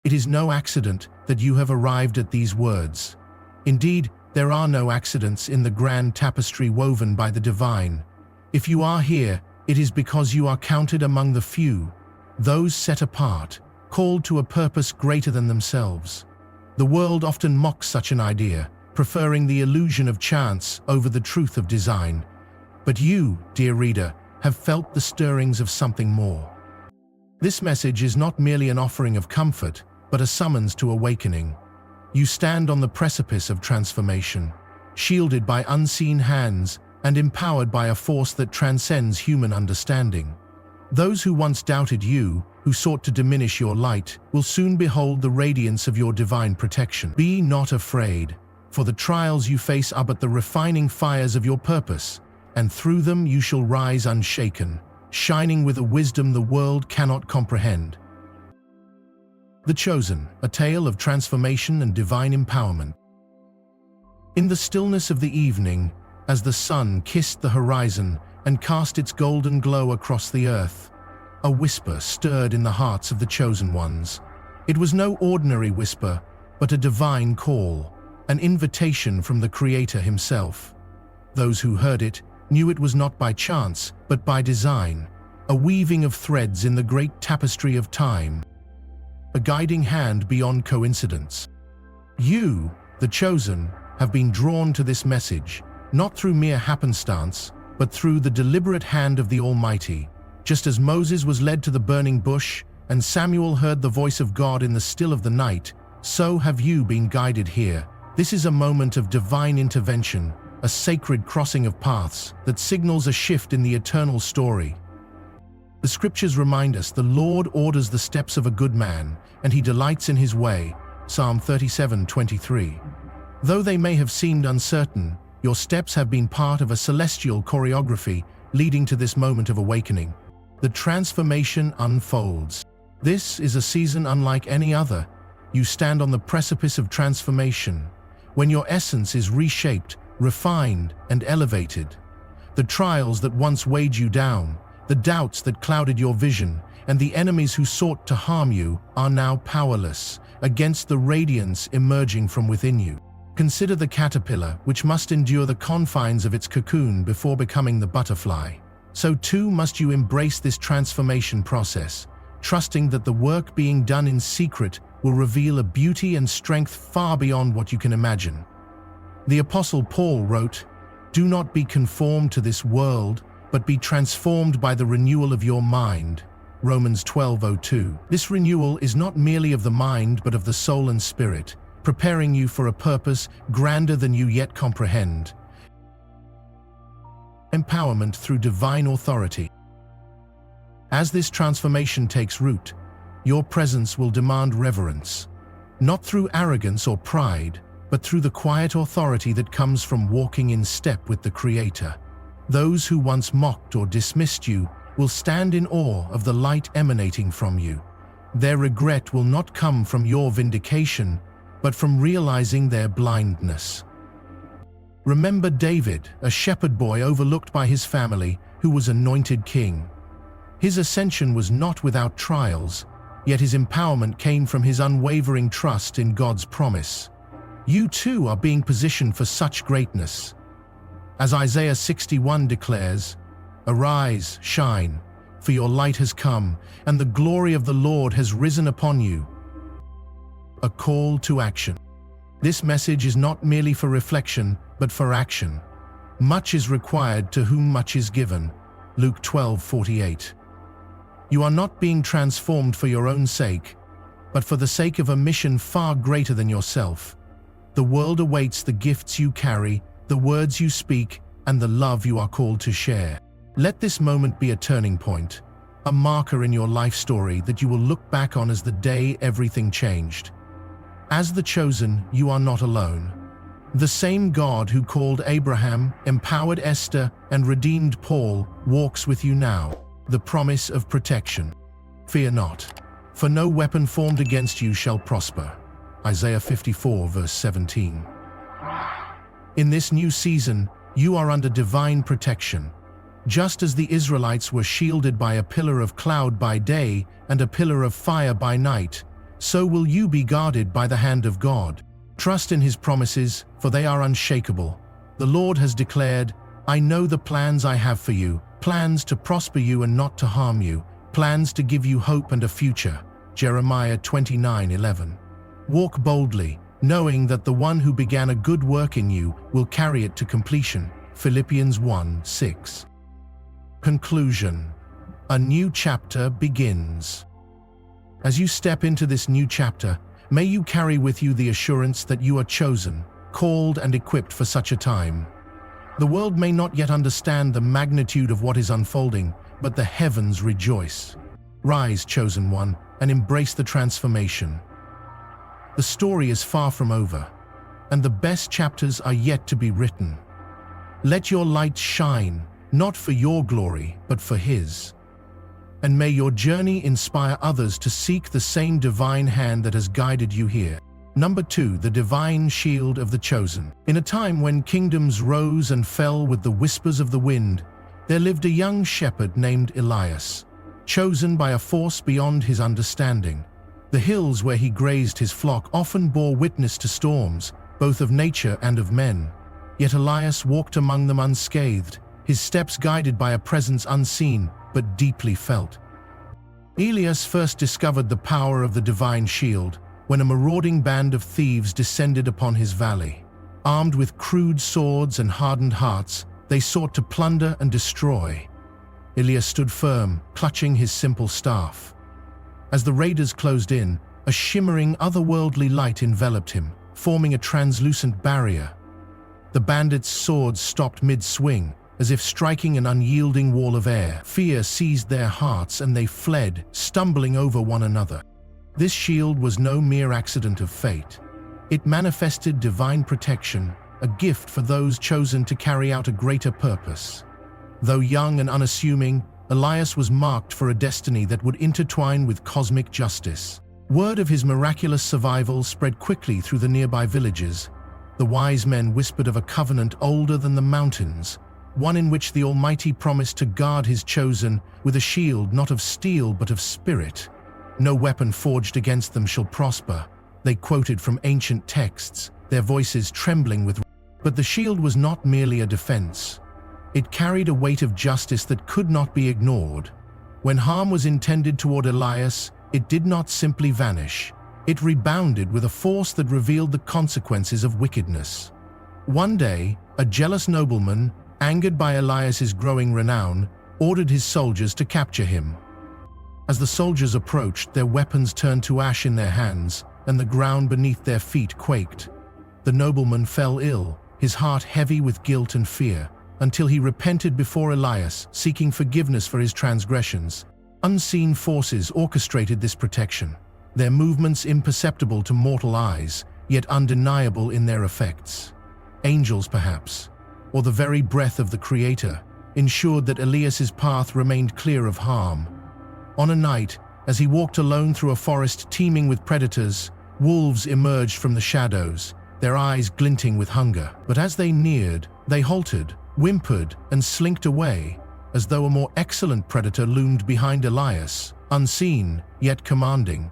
It is no accident that you have arrived at these words. Indeed, there are no accidents in the grand tapestry woven by the divine. If you are here, it is because you are counted among the few, those set apart, called to a purpose greater than themselves. The world often mocks such an idea, preferring the illusion of chance over the truth of design. But you, dear reader, have felt the stirrings of something more. This message is not merely an offering of comfort, but a summons to awakening. You stand on the precipice of transformation, shielded by unseen hands and empowered by a force that transcends human understanding. Those who once doubted you, who sought to diminish your light, will soon behold the radiance of your divine protection. Be not afraid, for the trials you face are but the refining fires of your purpose, and through them you shall rise unshaken, shining with a wisdom the world cannot comprehend. The Chosen, a tale of transformation and divine empowerment. In the stillness of the evening, as the sun kissed the horizon and cast its golden glow across the earth, a whisper stirred in the hearts of the chosen ones. It was no ordinary whisper, but a divine call, an invitation from the Creator himself. Those who heard it knew it was not by chance, but by design, a weaving of threads in the great tapestry of time, a guiding hand beyond coincidence. You, the chosen, have been drawn to this message, not through mere happenstance, but through the deliberate hand of the Almighty. Just as Moses was led to the burning bush, and Samuel heard the voice of God in the still of the night, so have you been guided here. This is a moment of divine intervention, a sacred crossing of paths that signals a shift in the eternal story. The scriptures remind us the Lord orders the steps of a good man, and he delights in his way. Psalm 37:23. Though they may have seemed uncertain, your steps have been part of a celestial choreography leading to this moment of awakening. The transformation unfolds. This is a season unlike any other. You stand on the precipice of transformation, when your essence is reshaped, refined, and elevated. The trials that once weighed you down, the doubts that clouded your vision, and the enemies who sought to harm you are now powerless against the radiance emerging from within you. Consider the caterpillar, which must endure the confines of its cocoon before becoming the butterfly. So too must you embrace this transformation process, trusting that the work being done in secret will reveal a beauty and strength far beyond what you can imagine. The Apostle Paul wrote, "Do not be conformed to this world, but be transformed by the renewal of your mind." Romans 12:02. This renewal is not merely of the mind but of the soul and spirit, preparing you for a purpose grander than you yet comprehend. Empowerment through divine authority. As this transformation takes root, your presence will demand reverence, not through arrogance or pride, but through the quiet authority that comes from walking in step with the Creator. Those who once mocked or dismissed you will stand in awe of the light emanating from you. Their regret will not come from your vindication, but from realizing their blindness. Remember David, a shepherd boy overlooked by his family, who was anointed king. His ascension was not without trials, yet his empowerment came from his unwavering trust in God's promise. You too are being positioned for such greatness. As Isaiah 61 declares, "Arise, shine, for your light has come, and the glory of the Lord has risen upon you." A call to action. This message is not merely for reflection, but for action. Much is required to whom much is given. Luke 12:48. You are not being transformed for your own sake, but for the sake of a mission far greater than yourself. The world awaits the gifts you carry, the words you speak, and the love you are called to share. Let this moment be a turning point, a marker in your life story that you will look back on as the day everything changed. As the chosen, you are not alone. The same God who called Abraham, empowered Esther, and redeemed Paul walks with you now. The promise of protection. Fear not, for no weapon formed against you shall prosper. Isaiah 54:17. In this new season, you are under divine protection. Just as the Israelites were shielded by a pillar of cloud by day and a pillar of fire by night, so will you be guarded by the hand of God. Trust in his promises, for they are unshakable. The Lord has declared, I know the plans I have for you, plans to prosper you and not to harm you, plans to give you hope and a future. Jeremiah 29:11. Walk boldly, knowing that the one who began a good work in you will carry it to completion. Philippians 1:6. Conclusion. A new chapter begins. As you step into this new chapter, may you carry with you the assurance that you are chosen, called and equipped for such a time. The world may not yet understand the magnitude of what is unfolding, but the heavens rejoice. Rise, chosen one, and embrace the transformation. The story is far from over, and the best chapters are yet to be written. Let your light shine, not for your glory, but for His. And may your journey inspire others to seek the same divine hand that has guided you here. Number 2, the divine shield of the chosen. In a time when kingdoms rose and fell with the whispers of the wind, there lived a young shepherd named Elias, chosen by a force beyond his understanding. The hills where he grazed his flock often bore witness to storms, both of nature and of men. Yet Elias walked among them unscathed, his steps guided by a presence unseen but deeply felt. Elias first discovered the power of the divine shield when a marauding band of thieves descended upon his valley. Armed with crude swords and hardened hearts, they sought to plunder and destroy. Elias stood firm, clutching his simple staff. As the raiders closed in, a shimmering otherworldly light enveloped him, forming a translucent barrier. The bandits' swords stopped mid-swing, as if striking an unyielding wall of air. Fear seized their hearts and they fled, stumbling over one another. This shield was no mere accident of fate. It manifested divine protection, a gift for those chosen to carry out a greater purpose. Though young and unassuming, Elias was marked for a destiny that would intertwine with cosmic justice. Word of his miraculous survival spread quickly through the nearby villages. The wise men whispered of a covenant older than the mountains, one in which the Almighty promised to guard His chosen with a shield not of steel but of spirit. No weapon forged against them shall prosper, they quoted from ancient texts, their voices trembling with. But the shield was not merely a defense. It carried a weight of justice that could not be ignored. When harm was intended toward Elias, it did not simply vanish. It rebounded with a force that revealed the consequences of wickedness. One day, a jealous nobleman, angered by Elias's growing renown, ordered his soldiers to capture him. As the soldiers approached, their weapons turned to ash in their hands, and the ground beneath their feet quaked. The nobleman fell ill, his heart heavy with guilt and fear, until he repented before Elias, seeking forgiveness for his transgressions. Unseen forces orchestrated this protection, their movements imperceptible to mortal eyes, yet undeniable in their effects. Angels, perhaps, or the very breath of the Creator, ensured that Elias's path remained clear of harm. On a night, as he walked alone through a forest teeming with predators, wolves emerged from the shadows, their eyes glinting with hunger. But as they neared, they halted, whimpered, and slinked away, as though a more excellent predator loomed behind Elias, unseen, yet commanding.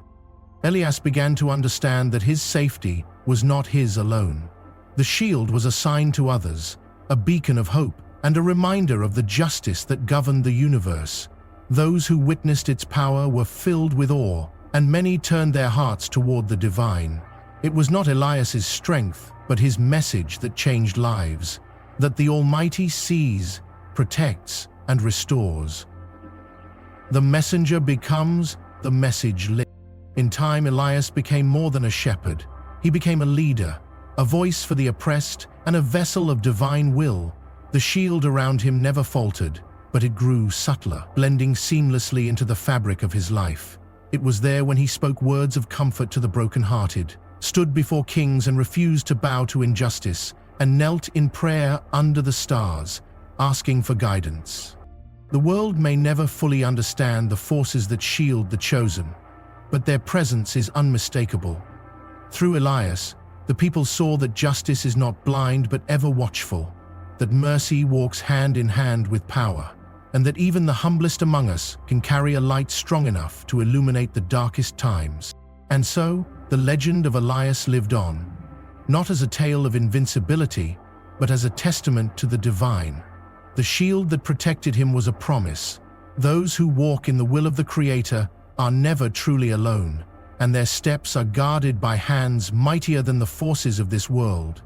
Elias began to understand that his safety was not his alone. The shield was a sign to others, a beacon of hope, and a reminder of the justice that governed the universe. Those who witnessed its power were filled with awe, and many turned their hearts toward the divine. It was not Elias's strength, but his message that changed lives, that the Almighty sees, protects, and restores. The messenger becomes the message lit. In time, Elias became more than a shepherd. He became a leader, a voice for the oppressed, and a vessel of divine will. The shield around him never faltered, but it grew subtler, blending seamlessly into the fabric of his life. It was there when he spoke words of comfort to the brokenhearted, stood before kings and refused to bow to injustice, and knelt in prayer under the stars, asking for guidance. The world may never fully understand the forces that shield the chosen, but their presence is unmistakable. Through Elias, the people saw that justice is not blind but ever watchful, that mercy walks hand in hand with power, and that even the humblest among us can carry a light strong enough to illuminate the darkest times. And so, the legend of Elias lived on, not as a tale of invincibility, but as a testament to the divine. The shield that protected him was a promise. Those who walk in the will of the Creator are never truly alone, and their steps are guarded by hands mightier than the forces of this world.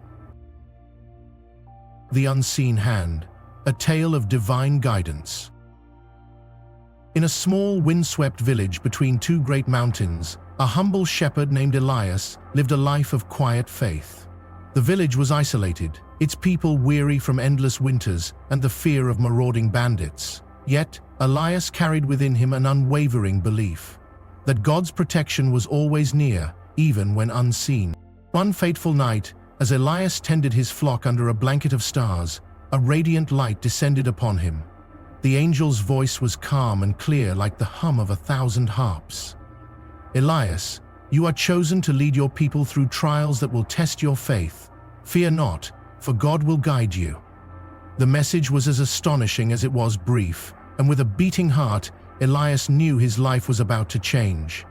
The Unseen Hand, a tale of divine guidance. In a small, windswept village between two great mountains, a humble shepherd named Elias lived a life of quiet faith. The village was isolated, its people weary from endless winters and the fear of marauding bandits. Yet, Elias carried within him an unwavering belief that God's protection was always near, even when unseen. One fateful night, as Elias tended his flock under a blanket of stars, a radiant light descended upon him. The angel's voice was calm and clear like the hum of 1,000 harps. "Elias, you are chosen to lead your people through trials that will test your faith. Fear not, for God will guide you." The message was as astonishing as it was brief, and with a beating heart, Elias knew his life was about to change.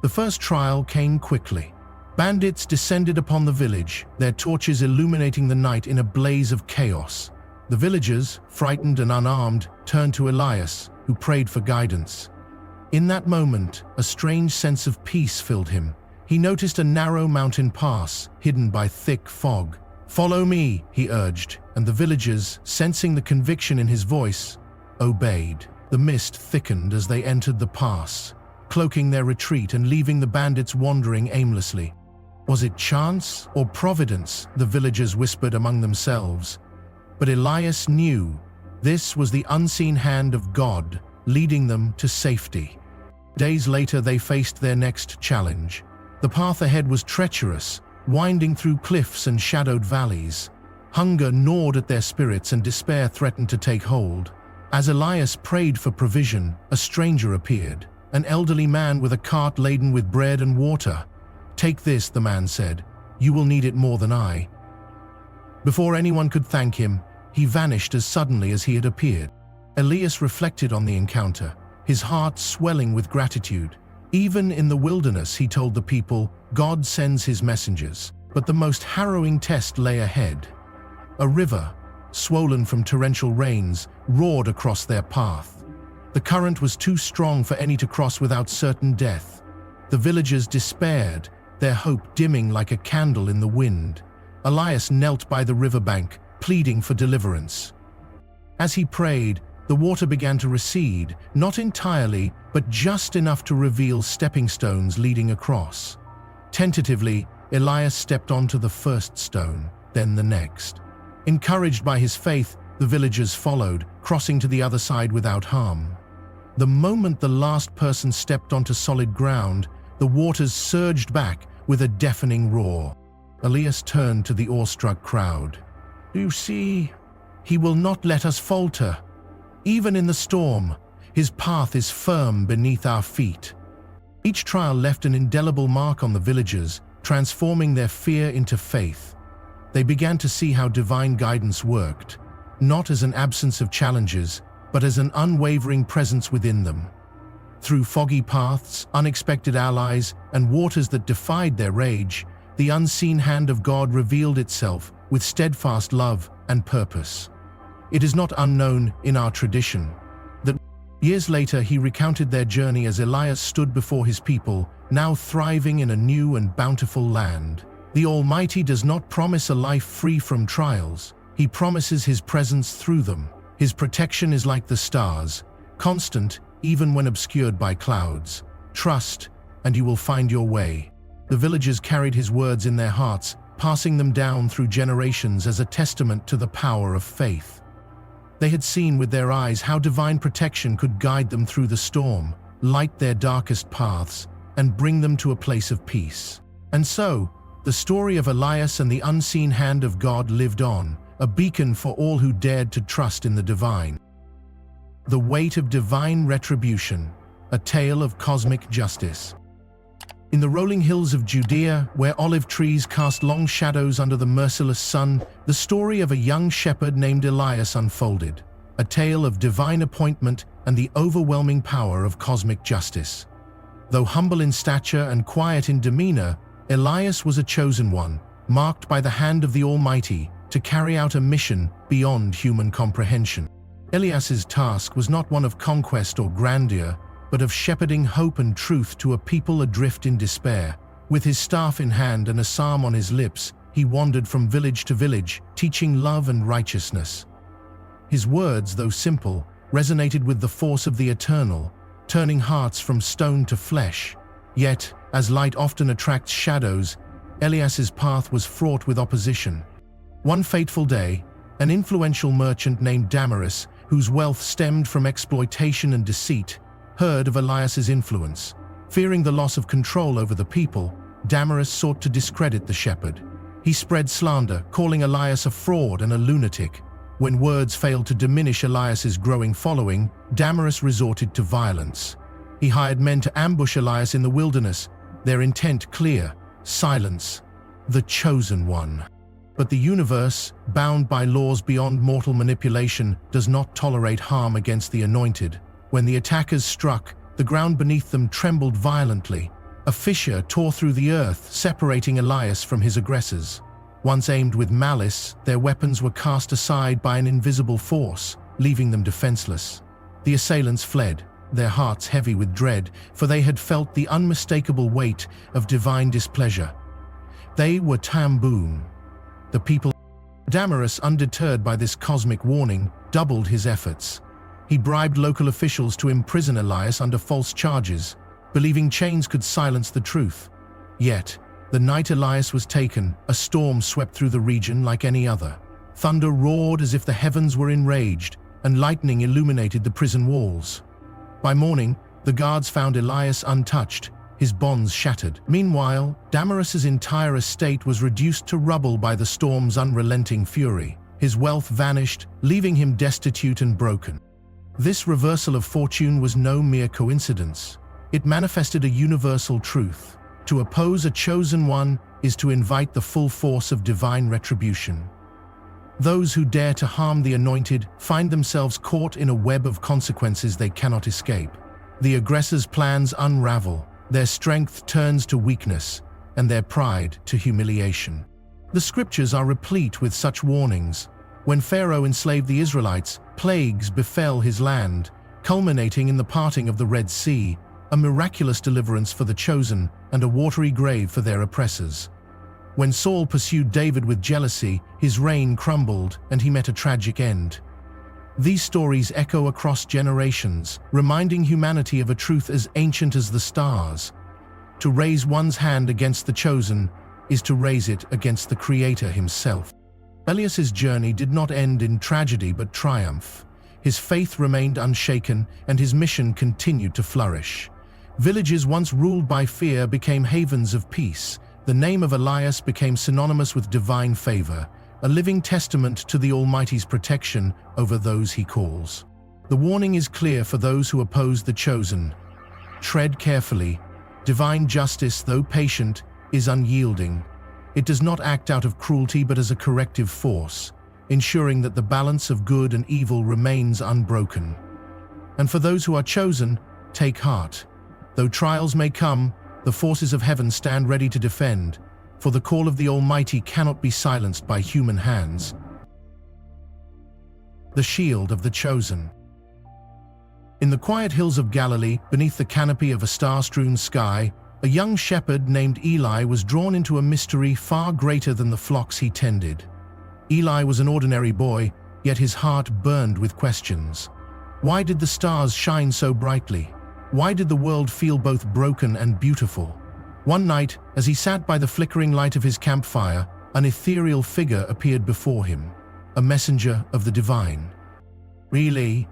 The first trial came quickly. Bandits descended upon the village, their torches illuminating the night in a blaze of chaos. The villagers, frightened and unarmed, turned to Elias, who prayed for guidance. In that moment, a strange sense of peace filled him. He noticed a narrow mountain pass, hidden by thick fog. "Follow me," he urged, and the villagers, sensing the conviction in his voice, obeyed. The mist thickened as they entered the pass, cloaking their retreat and leaving the bandits wandering aimlessly. Was it chance or providence, the villagers whispered among themselves. But Elias knew this was the unseen hand of God leading them to safety. Days later, they faced their next challenge. The path ahead was treacherous, winding through cliffs and shadowed valleys. Hunger gnawed at their spirits and despair threatened to take hold. As Elias prayed for provision, a stranger appeared, an elderly man with a cart laden with bread and water. "Take this," the man said. "You will need it more than I." Before anyone could thank him, he vanished as suddenly as he had appeared. Elias reflected on the encounter, his heart swelling with gratitude. Even in the wilderness, he told the people, God sends his messengers. But the most harrowing test lay ahead. A river, swollen from torrential rains, roared across their path. The current was too strong for any to cross without certain death. The villagers despaired, their hope dimming like a candle in the wind. Elias knelt by the riverbank, pleading for deliverance. As he prayed, the water began to recede, not entirely, but just enough to reveal stepping stones leading across. Tentatively, Elias stepped onto the first stone, then the next. Encouraged by his faith, the villagers followed, crossing to the other side without harm. The moment the last person stepped onto solid ground, the waters surged back with a deafening roar. Elias turned to the awestruck crowd. "You see, he will not let us falter. Even in the storm, his path is firm beneath our feet." Each trial left an indelible mark on the villagers, transforming their fear into faith. They began to see how divine guidance worked, not as an absence of challenges, but as an unwavering presence within them. Through foggy paths, unexpected allies, and waters that defied their rage, the unseen hand of God revealed itself with steadfast love and purpose. It is not unknown in our tradition that years later he recounted their journey as Elias stood before his people, now thriving in a new and bountiful land. The Almighty does not promise a life free from trials. He promises his presence through them. His protection is like the stars, constant even when obscured by clouds. Trust, and you will find your way. The villagers carried his words in their hearts, passing them down through generations as a testament to the power of faith. They had seen with their eyes how divine protection could guide them through the storm, light their darkest paths, and bring them to a place of peace. And so, the story of Elias and the unseen hand of God lived on, a beacon for all who dared to trust in the divine. The weight of divine retribution, a tale of cosmic justice. In the rolling hills of Judea, where olive trees cast long shadows under the merciless sun, the story of a young shepherd named Elias unfolded, a tale of divine appointment and the overwhelming power of cosmic justice. Though humble in stature and quiet in demeanor, Elias was a chosen one, marked by the hand of the Almighty to carry out a mission beyond human comprehension. Elias's task was not one of conquest or grandeur, but of shepherding hope and truth to a people adrift in despair. With his staff in hand and a psalm on his lips, he wandered from village to village, teaching love and righteousness. His words, though simple, resonated with the force of the eternal, turning hearts from stone to flesh. Yet, as light often attracts shadows, Elias's path was fraught with opposition. One fateful day, an influential merchant named Damaris, whose wealth stemmed from exploitation and deceit, heard of Elias's influence. Fearing the loss of control over the people, Damaris sought to discredit the shepherd. He spread slander, calling Elias a fraud and a lunatic. When words failed to diminish Elias's growing following, Damaris resorted to violence. He hired men to ambush Elias in the wilderness, their intent clear: silence the chosen one. But the universe, bound by laws beyond mortal manipulation, does not tolerate harm against the anointed. When the attackers struck, the ground beneath them trembled violently. A fissure tore through the earth, separating Elias from his aggressors. Once aimed with malice, their weapons were cast aside by an invisible force, leaving them defenseless. The assailants fled, their hearts heavy with dread, for they had felt the unmistakable weight of divine displeasure. They were Tamboon. The people. Damaris, undeterred by this cosmic warning, doubled his efforts. He bribed local officials to imprison Elias under false charges, believing chains could silence the truth. Yet, the night Elias was taken, a storm swept through the region like any other. Thunder roared as if the heavens were enraged, and lightning illuminated the prison walls. By morning, the guards found Elias untouched, his bonds shattered. Meanwhile, Damaris's entire estate was reduced to rubble by the storm's unrelenting fury. His wealth vanished, leaving him destitute and broken. This reversal of fortune was no mere coincidence. It manifested a universal truth. To oppose a chosen one is to invite the full force of divine retribution. Those who dare to harm the anointed find themselves caught in a web of consequences they cannot escape. The aggressors' plans unravel, their strength turns to weakness, and their pride to humiliation. The scriptures are replete with such warnings. When Pharaoh enslaved the Israelites, plagues befell his land, culminating in the parting of the Red Sea, a miraculous deliverance for the chosen and a watery grave for their oppressors. When Saul pursued David with jealousy, his reign crumbled and he met a tragic end. These stories echo across generations, reminding humanity of a truth as ancient as the stars. To raise one's hand against the chosen is to raise it against the Creator himself. Elias's journey did not end in tragedy but triumph. His faith remained unshaken and his mission continued to flourish. Villages once ruled by fear became havens of peace. The name of Elias became synonymous with divine favor, a living testament to the Almighty's protection over those he calls. The warning is clear for those who oppose the chosen. Tread carefully. Divine justice, though patient, is unyielding. It does not act out of cruelty but as a corrective force, ensuring that the balance of good and evil remains unbroken. And for those who are chosen, take heart. Though trials may come, the forces of heaven stand ready to defend, for the call of the Almighty cannot be silenced by human hands. The shield of the chosen. In the quiet hills of Galilee, beneath the canopy of a star-strewn sky, a young shepherd named Eli was drawn into a mystery far greater than the flocks he tended. Eli was an ordinary boy, yet his heart burned with questions. Why did the stars shine so brightly? Why did the world feel both broken and beautiful? One night, as he sat by the flickering light of his campfire, an ethereal figure appeared before him, a messenger of the divine. "Really?"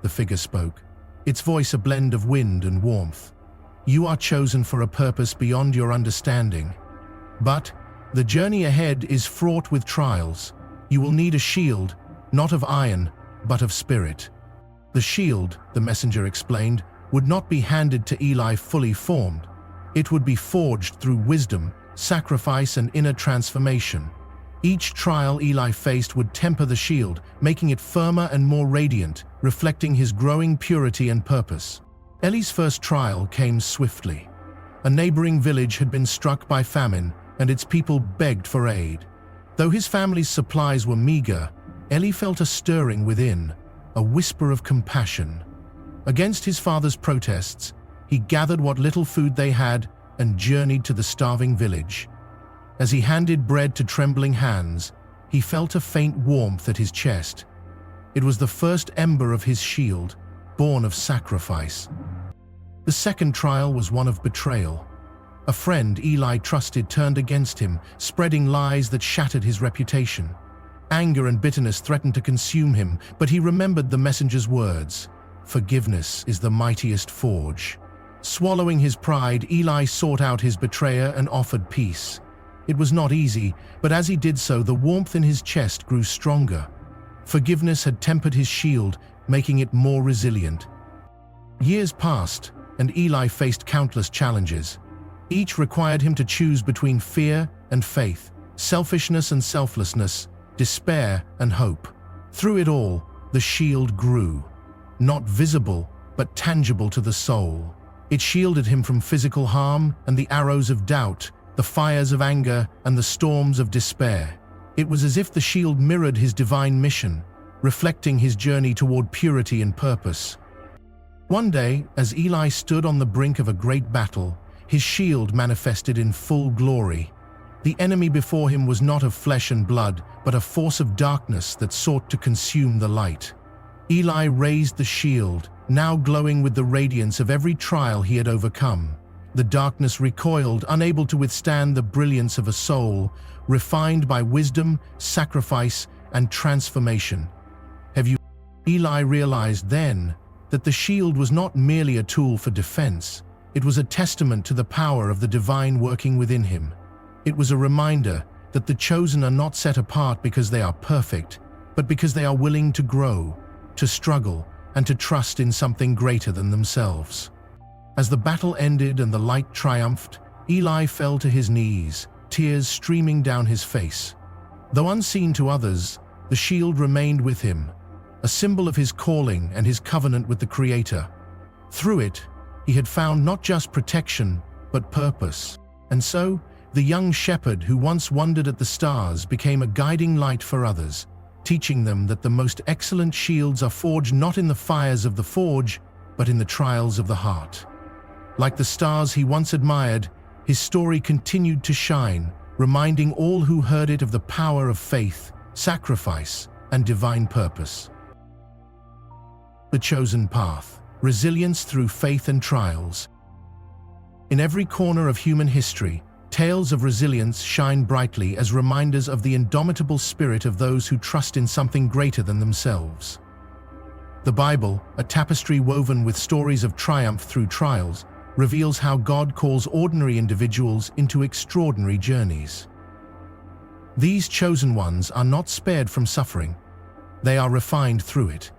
the figure spoke, its voice a blend of wind and warmth. "You are chosen for a purpose beyond your understanding. But the journey ahead is fraught with trials. You will need a shield, not of iron, but of spirit." The shield, the messenger explained, would not be handed to Eli fully formed. It would be forged through wisdom, sacrifice, and inner transformation. Each trial Eli faced would temper the shield, making it firmer and more radiant, reflecting his growing purity and purpose. Eli's first trial came swiftly. A neighboring village had been struck by famine, and its people begged for aid. Though his family's supplies were meager, Eli felt a stirring within, a whisper of compassion. Against his father's protests, he gathered what little food they had and journeyed to the starving village. As he handed bread to trembling hands, he felt a faint warmth at his chest. It was the first ember of his shield, born of sacrifice. The second trial was one of betrayal. A friend Eli trusted turned against him, spreading lies that shattered his reputation. Anger and bitterness threatened to consume him, but he remembered the messenger's words, "Forgiveness is the mightiest forge." Swallowing his pride, Eli sought out his betrayer and offered peace. It was not easy, but as he did so, the warmth in his chest grew stronger. Forgiveness had tempered his shield, making it more resilient. Years passed, and Eli faced countless challenges. Each required him to choose between fear and faith, selfishness and selflessness, despair and hope. Through it all, the shield grew, not visible, but tangible to the soul. It shielded him from physical harm and the arrows of doubt, the fires of anger and the storms of despair. It was as if the shield mirrored his divine mission, reflecting his journey toward purity and purpose. One day, as Eli stood on the brink of a great battle, his shield manifested in full glory. The enemy before him was not of flesh and blood, but a force of darkness that sought to consume the light. Eli raised the shield, now glowing with the radiance of every trial he had overcome. The darkness recoiled, unable to withstand the brilliance of a soul, refined by wisdom, sacrifice, and transformation. Eli realized then that the shield was not merely a tool for defense, it was a testament to the power of the divine working within him. It was a reminder that the chosen are not set apart because they are perfect, but because they are willing to grow, to struggle, and to trust in something greater than themselves. As the battle ended and the light triumphed, Eli fell to his knees, tears streaming down his face. Though unseen to others, the shield remained with him, a symbol of his calling and his covenant with the Creator. Through it, he had found not just protection, but purpose. And so, the young shepherd who once wondered at the stars became a guiding light for others, teaching them that the most excellent shields are forged not in the fires of the forge, but in the trials of the heart. Like the stars he once admired, his story continued to shine, reminding all who heard it of the power of faith, sacrifice, and divine purpose. The chosen path, resilience through faith and trials. In every corner of human history, tales of resilience shine brightly as reminders of the indomitable spirit of those who trust in something greater than themselves. The Bible, a tapestry woven with stories of triumph through trials, reveals how God calls ordinary individuals into extraordinary journeys. These chosen ones are not spared from suffering, they are refined through it.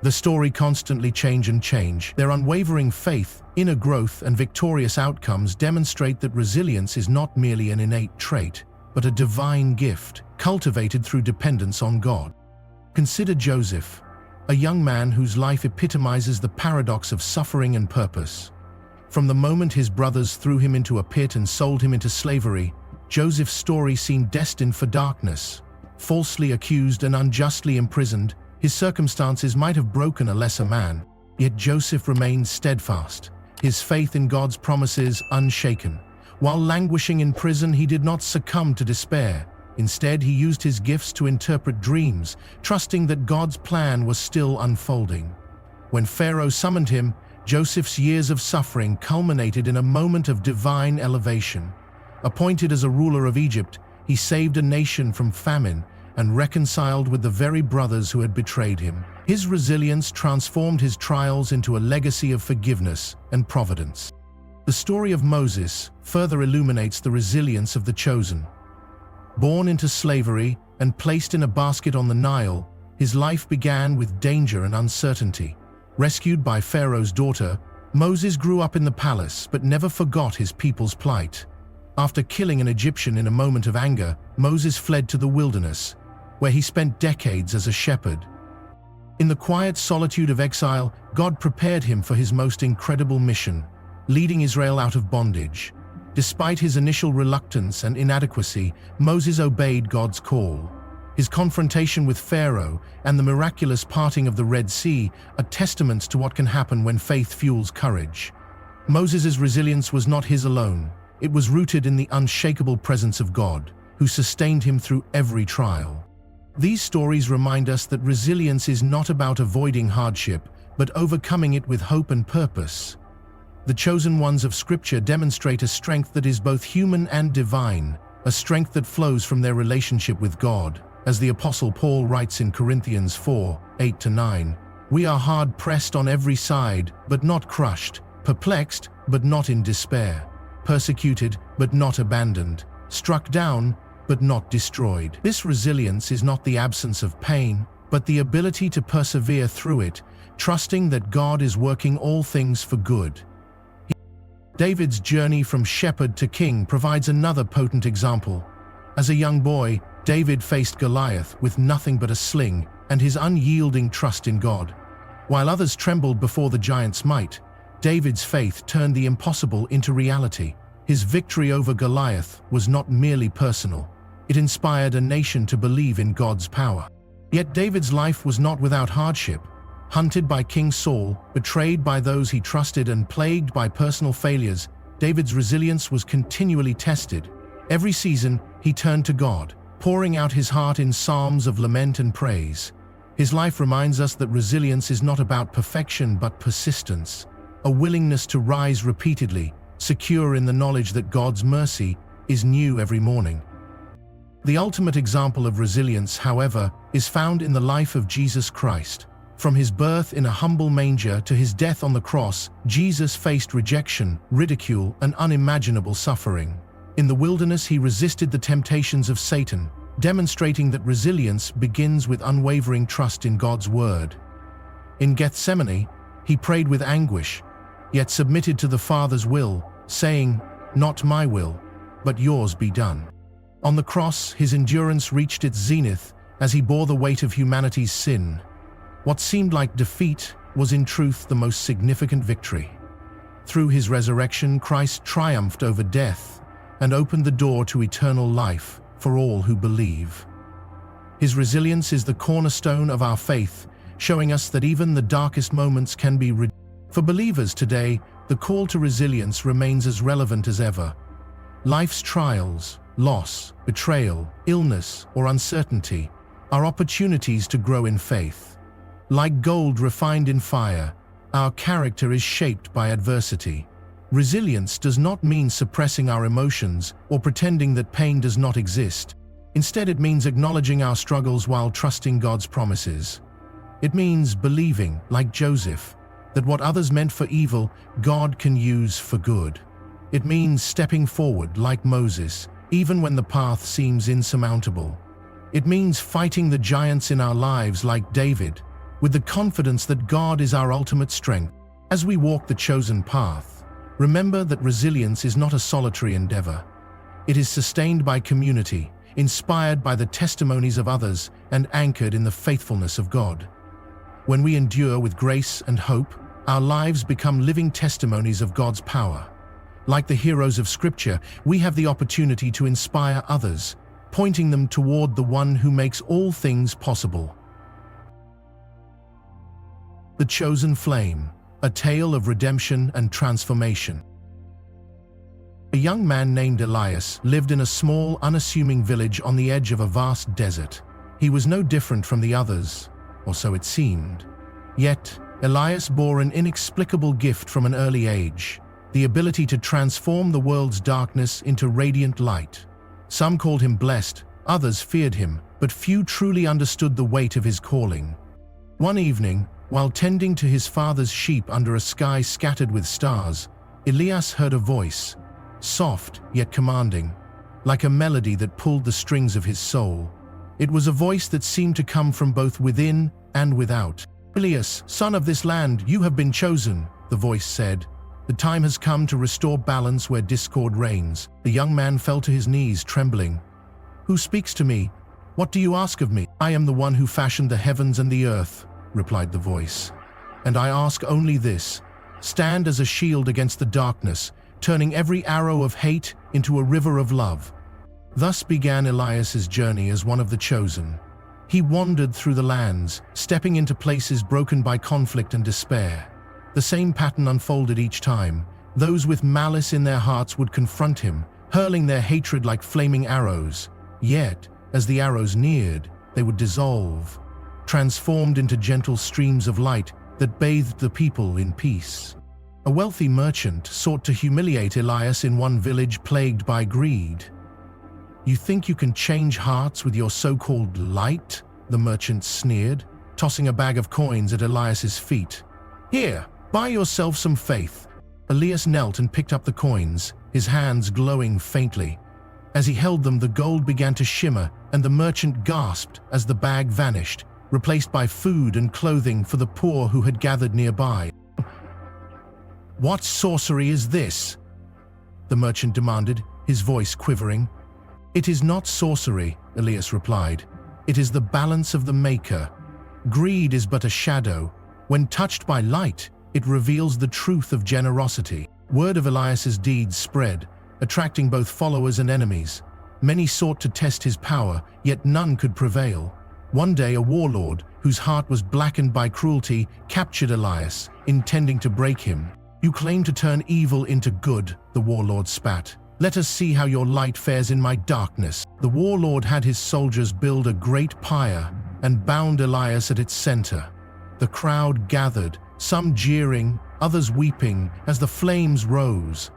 The story constantly change. Their unwavering faith, inner growth, and victorious outcomes demonstrate that resilience is not merely an innate trait, but a divine gift, cultivated through dependence on God. Consider Joseph, a young man whose life epitomizes the paradox of suffering and purpose. From the moment his brothers threw him into a pit and sold him into slavery, Joseph's story seemed destined for darkness. Falsely accused and unjustly imprisoned, his circumstances might have broken a lesser man, yet Joseph remained steadfast, his faith in God's promises unshaken. While languishing in prison, he did not succumb to despair. Instead, he used his gifts to interpret dreams, trusting that God's plan was still unfolding. When Pharaoh summoned him, Joseph's years of suffering culminated in a moment of divine elevation. Appointed as a ruler of Egypt, he saved a nation from famine and reconciled with the very brothers who had betrayed him. His resilience transformed his trials into a legacy of forgiveness and providence. The story of Moses further illuminates the resilience of the chosen. Born into slavery and placed in a basket on the Nile, his life began with danger and uncertainty. Rescued by Pharaoh's daughter, Moses grew up in the palace but never forgot his people's plight. After killing an Egyptian in a moment of anger, Moses fled to the wilderness, where he spent decades as a shepherd. In the quiet solitude of exile, God prepared him for his most incredible mission, leading Israel out of bondage. Despite his initial reluctance and inadequacy, Moses obeyed God's call. His confrontation with Pharaoh and the miraculous parting of the Red Sea are testaments to what can happen when faith fuels courage. Moses' resilience was not his alone. It was rooted in the unshakable presence of God, who sustained him through every trial. These stories remind us that resilience is not about avoiding hardship, but overcoming it with hope and purpose. The chosen ones of Scripture demonstrate a strength that is both human and divine, a strength that flows from their relationship with God. As the Apostle Paul writes in Corinthians 4:8-9, "We are hard-pressed on every side, but not crushed, perplexed, but not in despair, persecuted, but not abandoned, struck down, but not destroyed." This resilience is not the absence of pain, but the ability to persevere through it, trusting that God is working all things for good. David's journey from shepherd to king provides another potent example. As a young boy, David faced Goliath with nothing but a sling and his unyielding trust in God. While others trembled before the giant's might, David's faith turned the impossible into reality. His victory over Goliath was not merely personal. It inspired a nation to believe in God's power. Yet David's life was not without hardship. Hunted by King Saul, betrayed by those he trusted, and plagued by personal failures, David's resilience was continually tested. Every season, he turned to God, pouring out his heart in psalms of lament and praise. His life reminds us that resilience is not about perfection but persistence, a willingness to rise repeatedly, secure in the knowledge that God's mercy is new every morning. The ultimate example of resilience, however, is found in the life of Jesus Christ. From his birth in a humble manger to his death on the cross, Jesus faced rejection, ridicule, and unimaginable suffering. In the wilderness, he resisted the temptations of Satan, demonstrating that resilience begins with unwavering trust in God's word. In Gethsemane, he prayed with anguish, yet submitted to the Father's will, saying, "Not my will, but yours be done." On the cross, his endurance reached its zenith as he bore the weight of humanity's sin. What seemed like defeat was in truth the most significant victory. Through his resurrection, Christ triumphed over death and opened the door to eternal life for all who believe. His resilience is the cornerstone of our faith, showing us that even the darkest moments can be redeemed. For believers today, the call to resilience remains as relevant as ever. Life's trials, loss, betrayal, illness, or uncertainty are opportunities to grow in faith. Like gold refined in fire, our character is shaped by adversity. Resilience does not mean suppressing our emotions or pretending that pain does not exist. Instead, it means acknowledging our struggles while trusting God's promises. It means believing, like Joseph, that what others meant for evil, God can use for good. It means stepping forward, like Moses, even when the path seems insurmountable. It means fighting the giants in our lives, like David, with the confidence that God is our ultimate strength. As we walk the chosen path, remember that resilience is not a solitary endeavor. It is sustained by community, inspired by the testimonies of others, and anchored in the faithfulness of God. When we endure with grace and hope, our lives become living testimonies of God's power. Like the heroes of Scripture, we have the opportunity to inspire others, pointing them toward the one who makes all things possible. The Chosen Flame, a tale of redemption and transformation. A young man named Elias lived in a small, unassuming village on the edge of a vast desert. He was no different from the others, or so it seemed. Yet, Elias bore an inexplicable gift from an early age, the ability to transform the world's darkness into radiant light. Some called him blessed, others feared him, but few truly understood the weight of his calling. One evening, while tending to his father's sheep under a sky scattered with stars, Elias heard a voice, soft yet commanding, like a melody that pulled the strings of his soul. It was a voice that seemed to come from both within and without. "Elias, son of this land, you have been chosen," the voice said. "The time has come to restore balance where discord reigns." The young man fell to his knees, trembling. "Who speaks to me? What do you ask of me?" "I am the one who fashioned the heavens and the earth," replied the voice. "And I ask only this: stand as a shield against the darkness, turning every arrow of hate into a river of love." Thus began Elias's journey as one of the chosen. He wandered through the lands, stepping into places broken by conflict and despair. The same pattern unfolded each time. Those with malice in their hearts would confront him, hurling their hatred like flaming arrows. Yet, as the arrows neared, they would dissolve, transformed into gentle streams of light that bathed the people in peace. A wealthy merchant sought to humiliate Elias in one village plagued by greed. "You think you can change hearts with your so-called light?" the merchant sneered, tossing a bag of coins at Elias's feet. "Here, buy yourself some faith." Elias knelt and picked up the coins, his hands glowing faintly. As he held them, the gold began to shimmer, and the merchant gasped as the bag vanished, replaced by food and clothing for the poor who had gathered nearby. "What sorcery is this?" the merchant demanded, his voice quivering. "It is not sorcery," Elias replied. "It is the balance of the Maker. Greed is but a shadow. When touched by light, it reveals the truth of generosity." Word of Elias's deeds spread, attracting both followers and enemies. Many sought to test his power, yet none could prevail. One day, a warlord, whose heart was blackened by cruelty, captured Elias, intending to break him. "You claim to turn evil into good," the warlord spat. "Let us see how your light fares in my darkness." The warlord had his soldiers build a great pyre and bound Elias at its center. The crowd gathered, some jeering, others weeping, as the flames rose.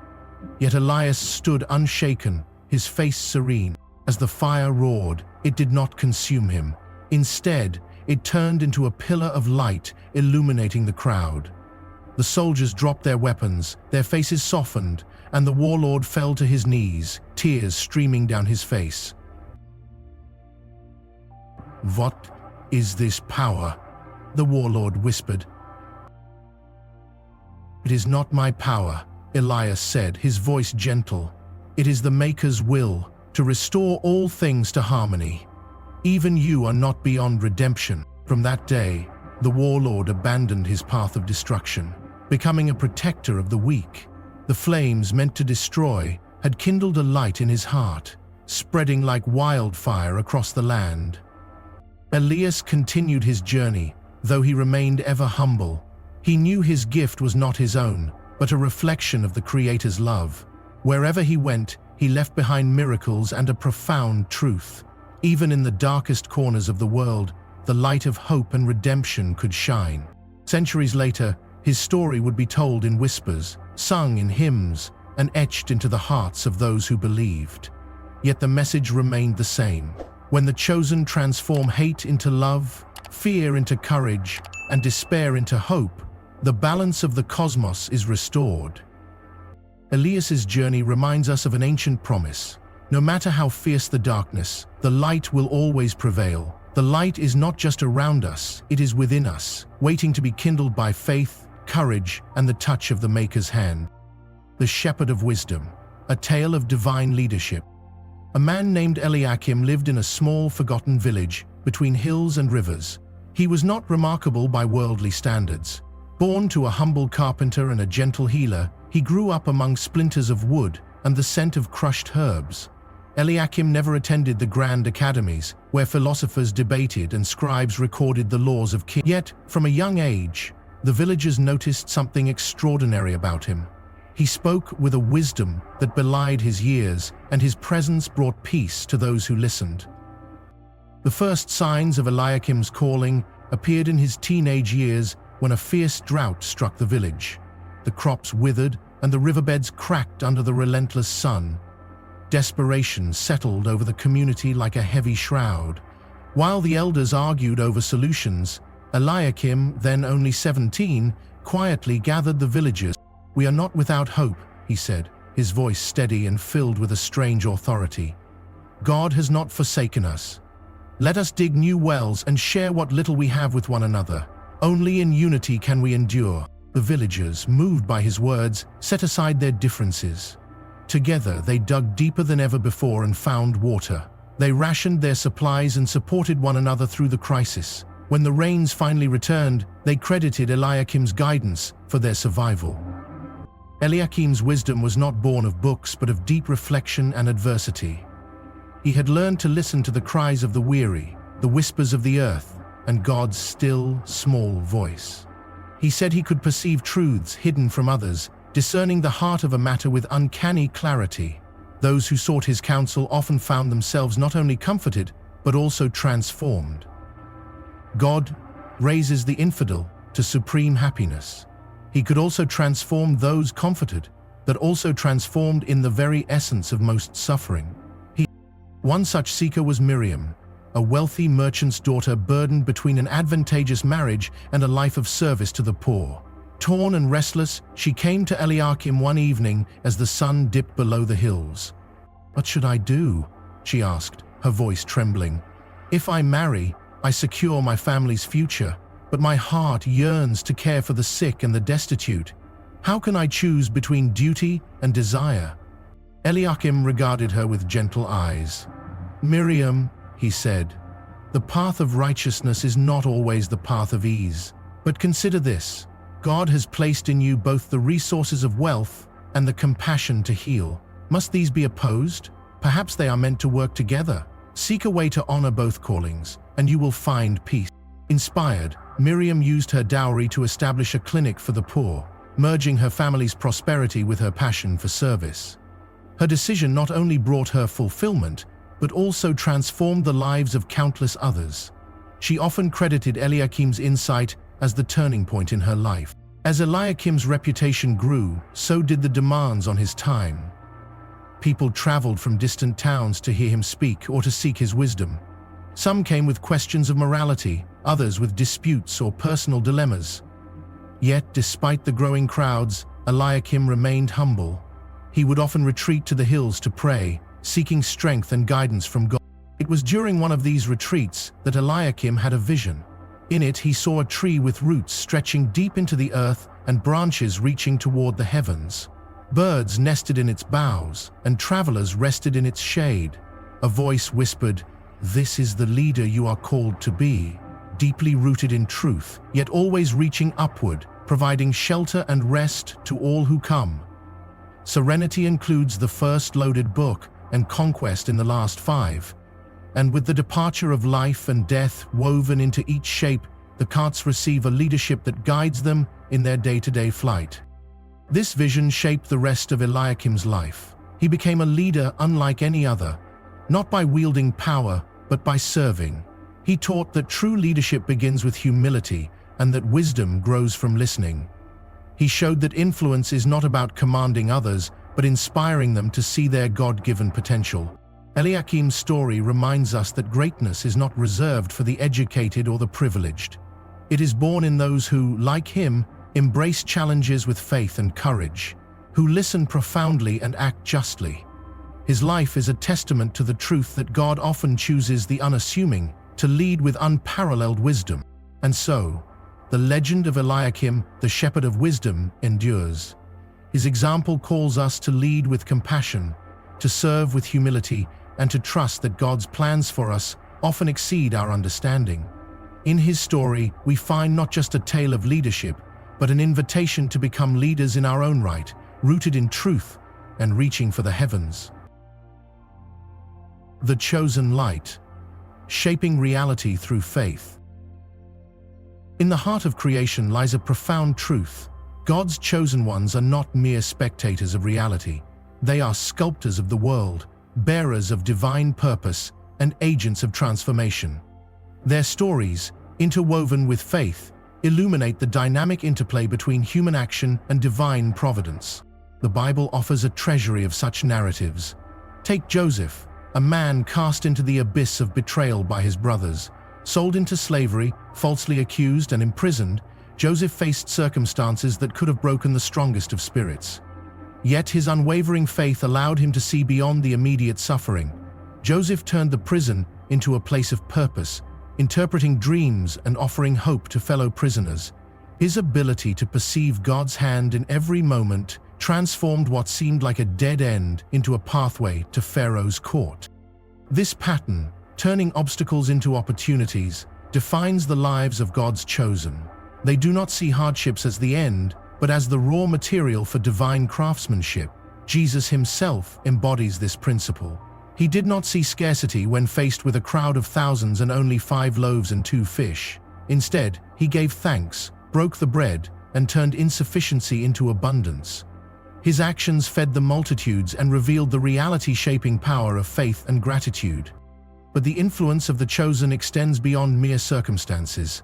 Yet Elias stood unshaken, his face serene. As the fire roared, it did not consume him. Instead, it turned into a pillar of light, illuminating the crowd. The soldiers dropped their weapons, their faces softened, and the warlord fell to his knees, tears streaming down his face. "What is this power?" the warlord whispered. "It is not my power," Elias said, his voice gentle. "It is the Maker's will, to restore all things to harmony. Even you are not beyond redemption." From that day, the warlord abandoned his path of destruction, becoming a protector of the weak. The flames meant to destroy had kindled a light in his heart, spreading like wildfire across the land. Elias continued his journey, though he remained ever humble. He knew his gift was not his own, but a reflection of the Creator's love. Wherever he went, he left behind miracles and a profound truth. Even in the darkest corners of the world, the light of hope and redemption could shine. Centuries later, his story would be told in whispers, sung in hymns, and etched into the hearts of those who believed. Yet the message remained the same. When the chosen transform hate into love, fear into courage, and despair into hope, the balance of the cosmos is restored. Elias's journey reminds us of an ancient promise. No matter how fierce the darkness, the light will always prevail. The light is not just around us, it is within us, waiting to be kindled by faith, courage, and the touch of the Maker's hand. The Shepherd of Wisdom, a tale of divine leadership. A man named Eliakim lived in a small, forgotten village between hills and rivers. He was not remarkable by worldly standards. Born to a humble carpenter and a gentle healer, he grew up among splinters of wood and the scent of crushed herbs. Eliakim never attended the grand academies, where philosophers debated and scribes recorded the laws of kings. Yet, from a young age, the villagers noticed something extraordinary about him. He spoke with a wisdom that belied his years, and his presence brought peace to those who listened. The first signs of Eliakim's calling appeared in his teenage years when a fierce drought struck the village. The crops withered and the riverbeds cracked under the relentless sun. Desperation settled over the community like a heavy shroud. While the elders argued over solutions, Eliakim, then only 17, quietly gathered the villagers. "We are not without hope," he said, his voice steady and filled with a strange authority. "God has not forsaken us. Let us dig new wells and share what little we have with one another. Only in unity can we endure." The villagers, moved by his words, set aside their differences. Together, they dug deeper than ever before and found water. They rationed their supplies and supported one another through the crisis. When the rains finally returned, they credited Eliakim's guidance for their survival. Eliakim's wisdom was not born of books but of deep reflection and adversity. He had learned to listen to the cries of the weary, the whispers of the earth, and God's still, small voice. He said he could perceive truths hidden from others, discerning the heart of a matter with uncanny clarity. Those who sought his counsel often found themselves not only comforted, but also transformed. God raises the infidel to supreme happiness. He could also transform those comforted, but also transformed in the very essence of most suffering. One such seeker was Miriam, a wealthy merchant's daughter burdened between an advantageous marriage and a life of service to the poor. Torn and restless, she came to Eliakim one evening as the sun dipped below the hills. "What should I do?" she asked, her voice trembling. "If I marry, I secure my family's future, but my heart yearns to care for the sick and the destitute. How can I choose between duty and desire?" Eliakim regarded her with gentle eyes. "Miriam," he said, "the path of righteousness is not always the path of ease. But consider this: God has placed in you both the resources of wealth and the compassion to heal. Must these be opposed? Perhaps they are meant to work together. Seek a way to honor both callings, and you will find peace." Inspired, Miriam used her dowry to establish a clinic for the poor, merging her family's prosperity with her passion for service. Her decision not only brought her fulfillment, but also transformed the lives of countless others. She often credited Eliakim's insight as the turning point in her life. As Eliakim's reputation grew, so did the demands on his time. People traveled from distant towns to hear him speak or to seek his wisdom. Some came with questions of morality, others with disputes or personal dilemmas. Yet, despite the growing crowds, Eliakim remained humble. He would often retreat to the hills to pray, seeking strength and guidance from God. It was during one of these retreats that Eliakim had a vision. In it, he saw a tree with roots stretching deep into the earth and branches reaching toward the heavens. Birds nested in its boughs, and travelers rested in its shade. A voice whispered, "This is the leader you are called to be," deeply rooted in truth, yet always reaching upward, providing shelter and rest to all who come. Serenity includes the first loaded book, and conquest in the last 5. And with the departure of life and death woven into each shape, the carts receive a leadership that guides them in their day-to-day flight. This vision shaped the rest of Eliakim's life. He became a leader unlike any other, not by wielding power, but by serving. He taught that true leadership begins with humility and that wisdom grows from listening. He showed that influence is not about commanding others, but inspiring them to see their God-given potential. Eliakim's story reminds us that greatness is not reserved for the educated or the privileged. It is born in those who, like him, embrace challenges with faith and courage, who listen profoundly and act justly. His life is a testament to the truth that God often chooses the unassuming to lead with unparalleled wisdom. And so, the legend of Eliakim, the shepherd of wisdom, endures. His example calls us to lead with compassion, to serve with humility, and to trust that God's plans for us often exceed our understanding. In his story, we find not just a tale of leadership, but an invitation to become leaders in our own right, rooted in truth and reaching for the heavens. The chosen light, shaping reality through faith. In the heart of creation lies a profound truth. God's chosen ones are not mere spectators of reality. They are sculptors of the world, bearers of divine purpose, and agents of transformation. Their stories, interwoven with faith, illuminate the dynamic interplay between human action and divine providence. The Bible offers a treasury of such narratives. Take Joseph, a man cast into the abyss of betrayal by his brothers. Sold into slavery, falsely accused and imprisoned, Joseph faced circumstances that could have broken the strongest of spirits. Yet his unwavering faith allowed him to see beyond the immediate suffering. Joseph turned the prison into a place of purpose, interpreting dreams and offering hope to fellow prisoners. His ability to perceive God's hand in every moment transformed what seemed like a dead end into a pathway to Pharaoh's court. This pattern, turning obstacles into opportunities, defines the lives of God's chosen. They do not see hardships as the end, but as the raw material for divine craftsmanship. Jesus himself embodies this principle. He did not see scarcity when faced with a crowd of thousands and only 5 loaves and 2 fish. Instead, he gave thanks, broke the bread, and turned insufficiency into abundance. His actions fed the multitudes and revealed the reality-shaping power of faith and gratitude. But the influence of the chosen extends beyond mere circumstances.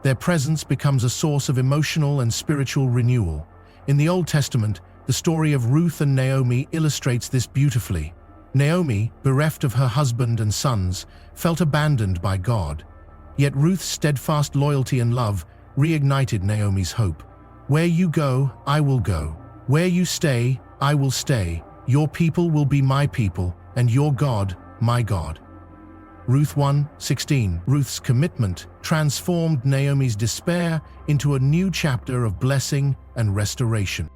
Their presence becomes a source of emotional and spiritual renewal. In the Old Testament, the story of Ruth and Naomi illustrates this beautifully. Naomi, bereft of her husband and sons, felt abandoned by God. Yet Ruth's steadfast loyalty and love reignited Naomi's hope. Where you go, I will go. Where you stay, I will stay. Your people will be my people, and your God, my God. Ruth 1:16. Ruth's commitment transformed Naomi's despair into a new chapter of blessing and restoration.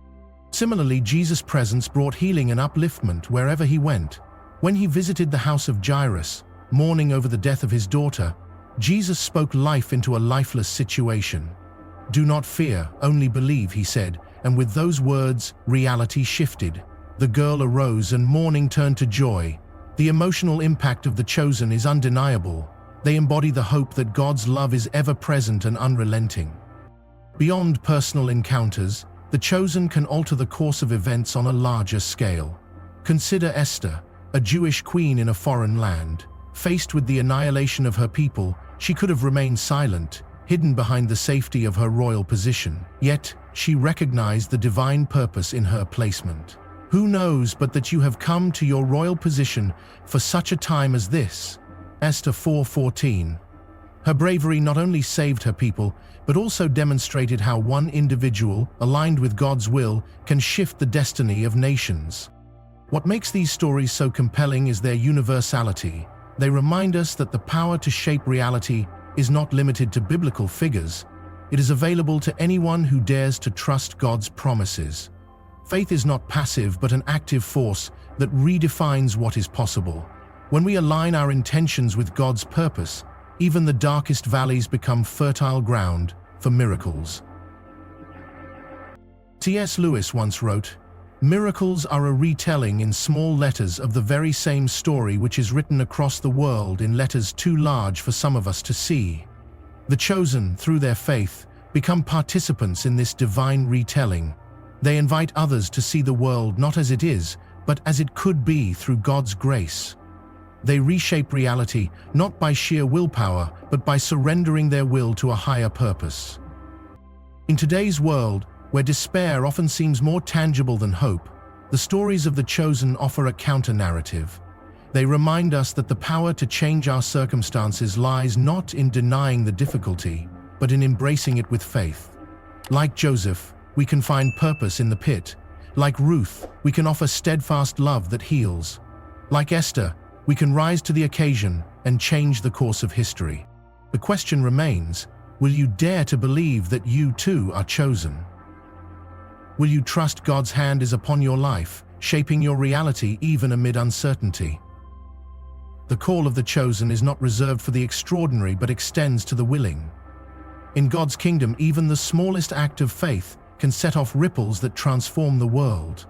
Similarly, Jesus' presence brought healing and upliftment wherever he went. When he visited the house of Jairus, mourning over the death of his daughter, Jesus spoke life into a lifeless situation. "Do not fear, only believe," he said, and with those words, reality shifted. The girl arose and mourning turned to joy. The emotional impact of the chosen is undeniable. They embody the hope that God's love is ever present and unrelenting. Beyond personal encounters, the chosen can alter the course of events on a larger scale. Consider Esther, a Jewish queen in a foreign land. Faced with the annihilation of her people, she could have remained silent, hidden behind the safety of her royal position. Yet, she recognized the divine purpose in her placement. Who knows but that you have come to your royal position for such a time as this? Esther 4:14. Her bravery not only saved her people, but also demonstrated how one individual, aligned with God's will, can shift the destiny of nations. What makes these stories so compelling is their universality. They remind us that the power to shape reality is not limited to biblical figures. It is available to anyone who dares to trust God's promises. Faith is not passive but an active force that redefines what is possible. When we align our intentions with God's purpose, even the darkest valleys become fertile ground for miracles. C.S. Lewis once wrote, "Miracles are a retelling in small letters of the very same story which is written across the world in letters too large for some of us to see." The chosen, through their faith, become participants in this divine retelling. They invite others to see the world not as it is, but as it could be through God's grace. They reshape reality not by sheer willpower, but by surrendering their will to a higher purpose. In today's world, where despair often seems more tangible than hope, the stories of the chosen offer a counter-narrative. They remind us that the power to change our circumstances lies not in denying the difficulty, but in embracing it with faith. Like Joseph, we can find purpose in the pit. Like Ruth, we can offer steadfast love that heals. Like Esther, we can rise to the occasion and change the course of history. The question remains, will you dare to believe that you too are chosen? Will you trust God's hand is upon your life, shaping your reality even amid uncertainty? The call of the chosen is not reserved for the extraordinary but extends to the willing. In God's kingdom, even the smallest act of faith can set off ripples that transform the world.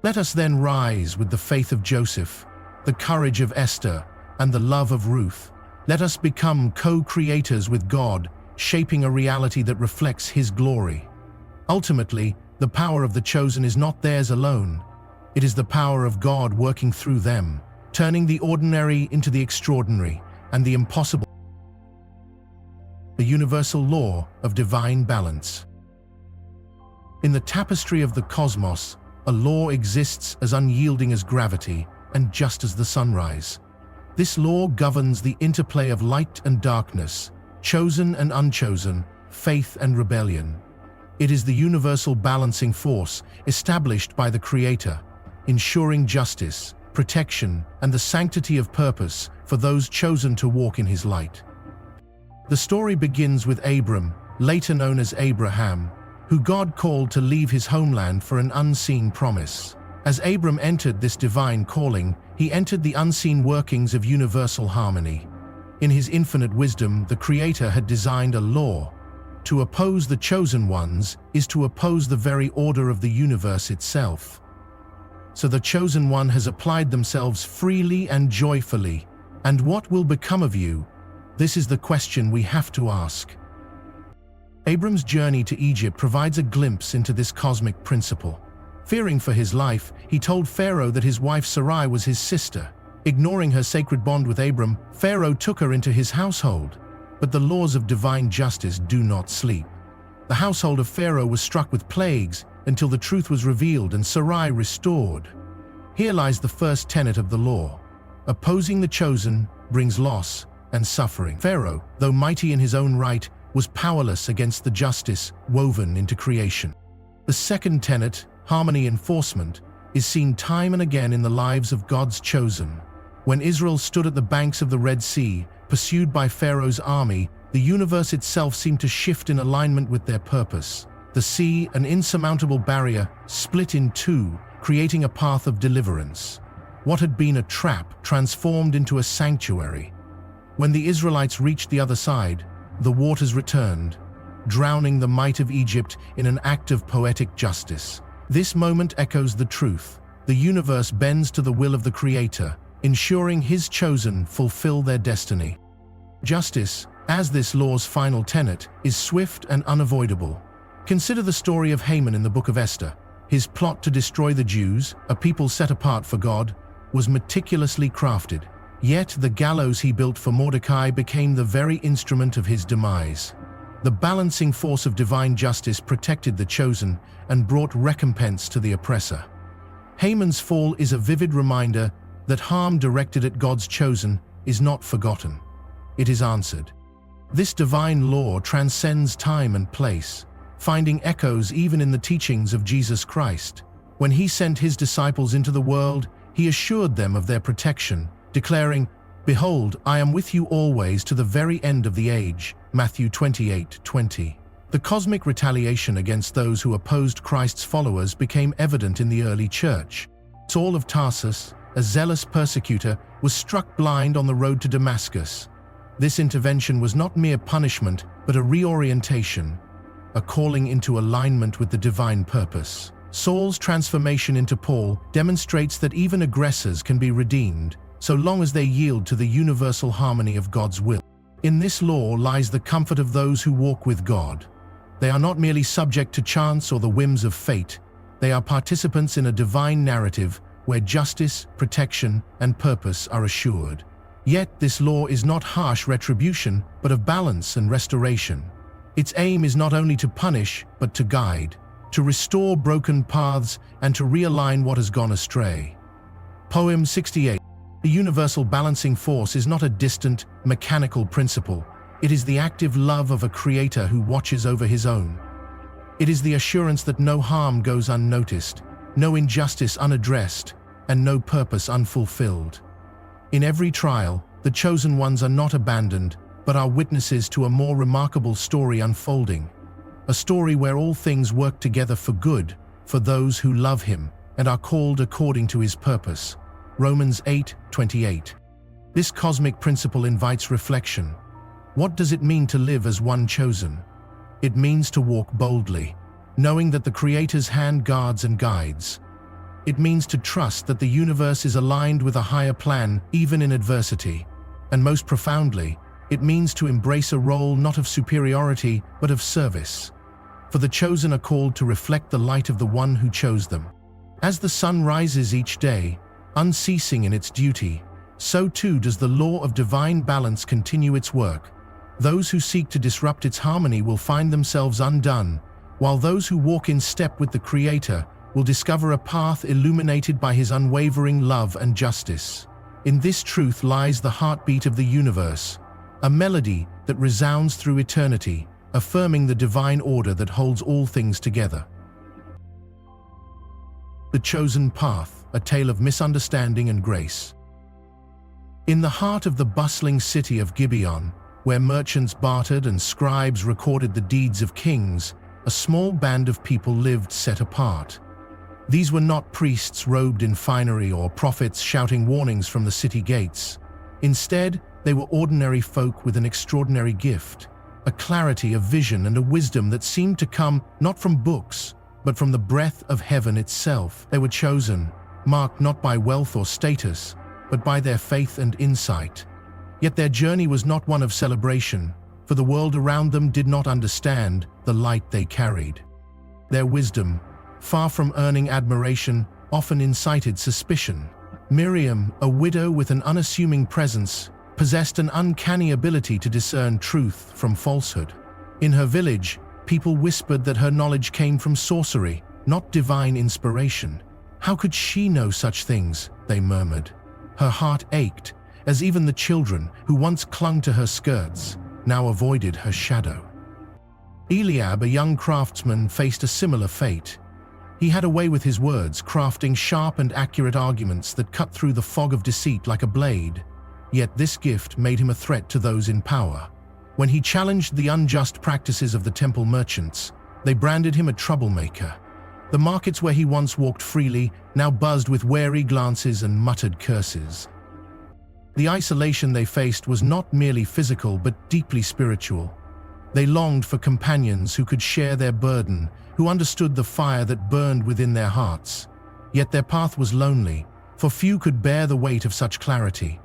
Let us then rise with the faith of Joseph, the courage of Esther, and the love of Ruth. Let us become co-creators with God, shaping a reality that reflects His glory. Ultimately, the power of the chosen is not theirs alone. It is the power of God working through them, turning the ordinary into the extraordinary and the impossible. The universal law of divine balance. In the tapestry of the cosmos, a law exists as unyielding as gravity and just as the sunrise. This law governs the interplay of light and darkness, chosen and unchosen, faith and rebellion. It is the universal balancing force established by the Creator, ensuring justice, protection, and the sanctity of purpose for those chosen to walk in His light. The story begins with Abram, later known as Abraham, who God called to leave his homeland for an unseen promise. As Abram entered this divine calling, he entered the unseen workings of universal harmony. In his infinite wisdom, the Creator had designed a law. To oppose the chosen ones is to oppose the very order of the universe itself. So the chosen one has applied themselves freely and joyfully. And what will become of you? This is the question we have to ask. Abram's journey to Egypt provides a glimpse into this cosmic principle. Fearing for his life, he told Pharaoh that his wife Sarai was his sister. Ignoring her sacred bond with Abram, Pharaoh took her into his household. But the laws of divine justice do not sleep. The household of Pharaoh was struck with plagues until the truth was revealed and Sarai restored. Here lies the first tenet of the law. Opposing the chosen brings loss and suffering. Pharaoh, though mighty in his own right, was powerless against the justice woven into creation. The second tenet, harmony enforcement, is seen time and again in the lives of God's chosen. When Israel stood at the banks of the Red Sea, pursued by Pharaoh's army, the universe itself seemed to shift in alignment with their purpose. The sea, an insurmountable barrier, split in two, creating a path of deliverance. What had been a trap transformed into a sanctuary. When the Israelites reached the other side, the waters returned, drowning the might of Egypt in an act of poetic justice. This moment echoes the truth. The universe bends to the will of the Creator, ensuring His chosen fulfill their destiny. Justice, as this law's final tenet, is swift and unavoidable. Consider the story of Haman in the Book of Esther. His plot to destroy the Jews, a people set apart for God, was meticulously crafted. Yet the gallows he built for Mordecai became the very instrument of his demise. The balancing force of divine justice protected the chosen and brought recompense to the oppressor. Haman's fall is a vivid reminder that harm directed at God's chosen is not forgotten. It is answered. This divine law transcends time and place, finding echoes even in the teachings of Jesus Christ. When He sent His disciples into the world, He assured them of their protection, declaring, "Behold, I am with you always to the very end of the age." Matthew 28:20. The cosmic retaliation against those who opposed Christ's followers became evident in the early church. Saul of Tarsus, a zealous persecutor, was struck blind on the road to Damascus. This intervention was not mere punishment, but a reorientation, a calling into alignment with the divine purpose. Saul's transformation into Paul demonstrates that even aggressors can be redeemed, so long as they yield to the universal harmony of God's will. In this law lies the comfort of those who walk with God. They are not merely subject to chance or the whims of fate. They are participants in a divine narrative where justice, protection, and purpose are assured. Yet this law is not harsh retribution, but of balance and restoration. Its aim is not only to punish, but to guide, to restore broken paths, and to realign what has gone astray. Poem 68. The universal balancing force is not a distant, mechanical principle. It is the active love of a Creator who watches over His own. It is the assurance that no harm goes unnoticed, no injustice unaddressed, and no purpose unfulfilled. In every trial, the chosen ones are not abandoned, but are witnesses to a more remarkable story unfolding. A story where all things work together for good, for those who love Him and are called according to His purpose. Romans 8:28. This cosmic principle invites reflection. What does it mean to live as one chosen? It means to walk boldly, knowing that the Creator's hand guards and guides. It means to trust that the universe is aligned with a higher plan, even in adversity. And most profoundly, it means to embrace a role not of superiority, but of service. For the chosen are called to reflect the light of the one who chose them. As the sun rises each day, unceasing in its duty, so too does the law of divine balance continue its work. Those who seek to disrupt its harmony will find themselves undone, while those who walk in step with the Creator will discover a path illuminated by His unwavering love and justice. In this truth lies the heartbeat of the universe, a melody that resounds through eternity, affirming the divine order that holds all things together. The Chosen Path, a tale of misunderstanding and grace. In the heart of the bustling city of Gibeon, where merchants bartered and scribes recorded the deeds of kings, a small band of people lived set apart. These were not priests robed in finery or prophets shouting warnings from the city gates. Instead, They were ordinary folk with an extraordinary gift, a clarity of vision and a wisdom that seemed to come not from books, but from the breath of heaven itself. They were chosen, marked not by wealth or status, but by their faith and insight. Yet their journey was not one of celebration, for the world around them did not understand the light they carried. Their wisdom, far from earning admiration, often incited suspicion. Miriam, a widow with an unassuming presence, possessed an uncanny ability to discern truth from falsehood. In her village, people whispered that her knowledge came from sorcery, not divine inspiration. How could she know such things? They murmured. Her heart ached, as even the children, who once clung to her skirts, now avoided her shadow. Eliab, a young craftsman, faced a similar fate. He had a way with his words, crafting sharp and accurate arguments that cut through the fog of deceit like a blade. Yet this gift made him a threat to those in power. When he challenged the unjust practices of the temple merchants, they branded him a troublemaker. The markets where he once walked freely now buzzed with wary glances and muttered curses. The isolation they faced was not merely physical but deeply spiritual. They longed for companions who could share their burden, who understood the fire that burned within their hearts. Yet their path was lonely, for few could bear the weight of such clarity.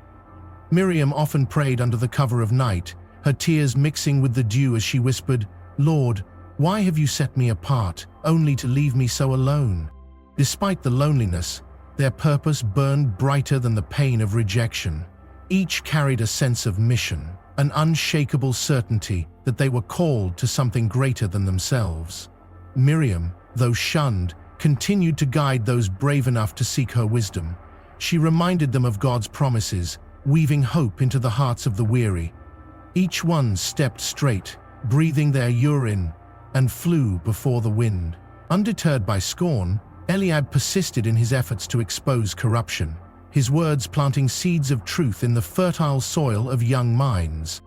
Miriam often prayed under the cover of night, her tears mixing with the dew as she whispered, "Lord, why have you set me apart, only to leave me so alone?" Despite the loneliness, their purpose burned brighter than the pain of rejection. Each carried a sense of mission, an unshakable certainty that they were called to something greater than themselves. Miriam, though shunned, continued to guide those brave enough to seek her wisdom. She reminded them of God's promises, weaving hope into the hearts of the weary. Each one stepped straight, breathing their urine, and flew before the wind. Undeterred by scorn, Eliab persisted in his efforts to expose corruption, his words planting seeds of truth in the fertile soil of young minds.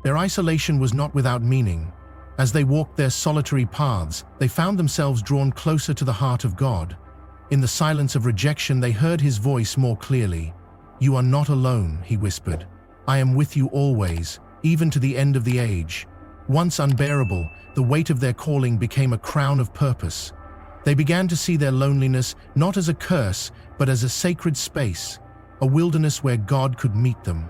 Their isolation was not without meaning. As they walked their solitary paths, they found themselves drawn closer to the heart of God. In the silence of rejection, they heard his voice more clearly. "You are not alone," he whispered. "I am with you always, even to the end of the age." Once unbearable, the weight of their calling became a crown of purpose. They began to see their loneliness not as a curse, but as a sacred space, a wilderness where God could meet them.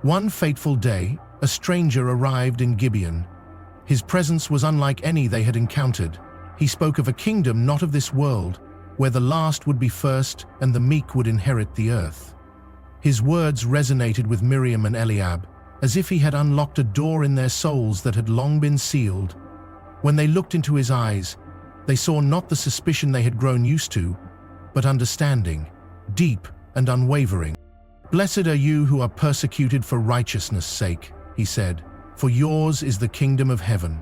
One fateful day, a stranger arrived in Gibeon. His presence was unlike any they had encountered. He spoke of a kingdom not of this world, where the last would be first and the meek would inherit the earth. His words resonated with Miriam and Eliab, as if he had unlocked a door in their souls that had long been sealed. When they looked into his eyes, they saw not the suspicion they had grown used to, but understanding, deep and unwavering. "Blessed are you who are persecuted for righteousness' sake," he said, "for yours is the kingdom of heaven."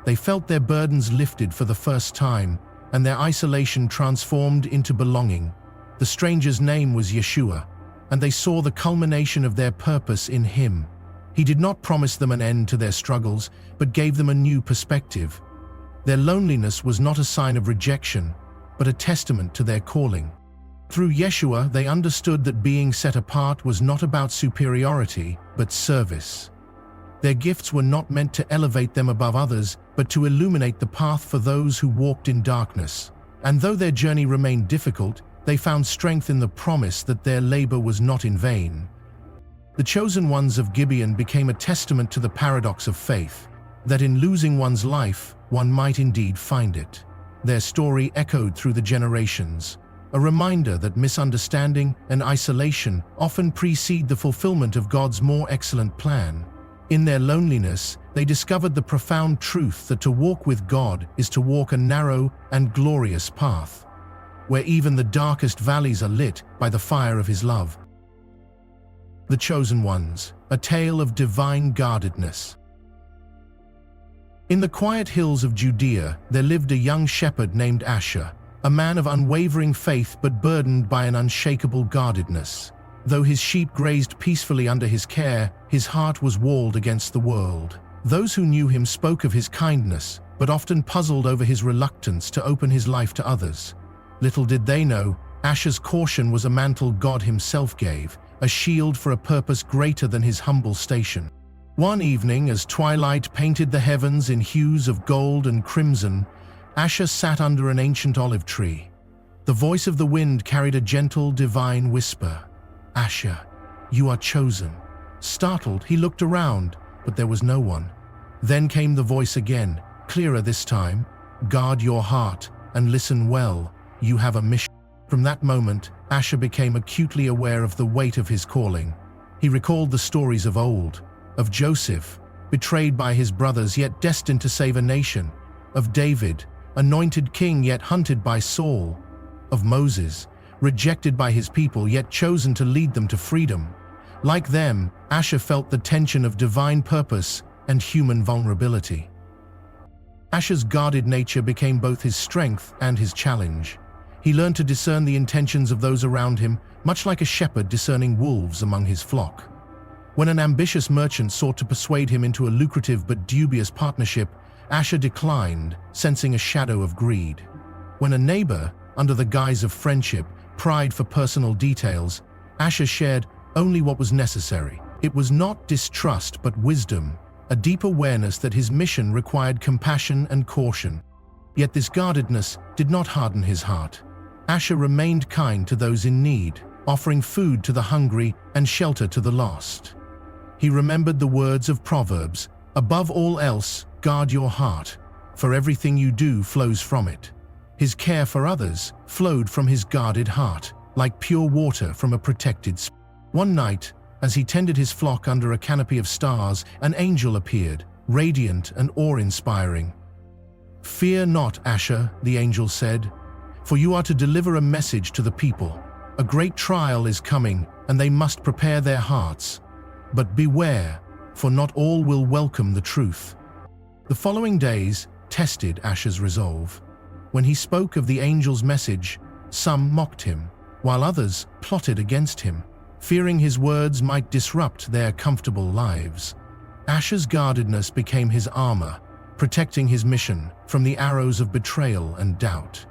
They felt their burdens lifted for the first time, and their isolation transformed into belonging. The stranger's name was Yeshua, and they saw the culmination of their purpose in him. He did not promise them an end to their struggles, but gave them a new perspective. Their loneliness was not a sign of rejection, but a testament to their calling. Through Yeshua, they understood that being set apart was not about superiority, but service. Their gifts were not meant to elevate them above others, but to illuminate the path for those who walked in darkness. And though their journey remained difficult, they found strength in the promise that their labor was not in vain. The chosen ones of Gibeon became a testament to the paradox of faith, that in losing one's life, one might indeed find it. Their story echoed through the generations, a reminder that misunderstanding and isolation often precede the fulfillment of God's more excellent plan. In their loneliness, they discovered the profound truth that to walk with God is to walk a narrow and glorious path, where even the darkest valleys are lit by the fire of His love. The Chosen Ones, a tale of divine guardedness. In the quiet hills of Judea, there lived a young shepherd named Asher, a man of unwavering faith but burdened by an unshakable guardedness. Though his sheep grazed peacefully under his care, his heart was walled against the world. Those who knew him spoke of his kindness, but often puzzled over his reluctance to open his life to others. Little did they know, Asher's caution was a mantle God himself gave, a shield for a purpose greater than his humble station. One evening, as twilight painted the heavens in hues of gold and crimson, Asher sat under an ancient olive tree. The voice of the wind carried a gentle, divine whisper. "Asher, you are chosen." Startled, he looked around, but there was no one. Then came the voice again, clearer this time. "Guard your heart and listen well. You have a mission." From that moment, Asher became acutely aware of the weight of his calling. He recalled the stories of old, of Joseph, betrayed by his brothers yet destined to save a nation, of David, anointed king yet hunted by Saul, of Moses, rejected by his people yet chosen to lead them to freedom. Like them, Asher felt the tension of divine purpose and human vulnerability. Asher's guarded nature became both his strength and his challenge. He learned to discern the intentions of those around him, much like a shepherd discerning wolves among his flock. When an ambitious merchant sought to persuade him into a lucrative but dubious partnership, Asher declined, sensing a shadow of greed. When a neighbor, under the guise of friendship, pried for personal details, Asher shared only what was necessary. It was not distrust but wisdom, a deep awareness that his mission required compassion and caution. Yet this guardedness did not harden his heart. Asher remained kind to those in need, offering food to the hungry and shelter to the lost. He remembered the words of Proverbs, "Above all else, guard your heart, for everything you do flows from it." His care for others flowed from his guarded heart, like pure water from a protected spring. One night, as he tended his flock under a canopy of stars, an angel appeared, radiant and awe-inspiring. "Fear not, Asher," the angel said, "for you are to deliver a message to the people. A great trial is coming, and they must prepare their hearts. But beware, for not all will welcome the truth." The following days tested Asher's resolve. When he spoke of the angel's message, some mocked him, while others plotted against him, fearing his words might disrupt their comfortable lives. Asher's guardedness became his armor, protecting his mission from the arrows of betrayal and doubt.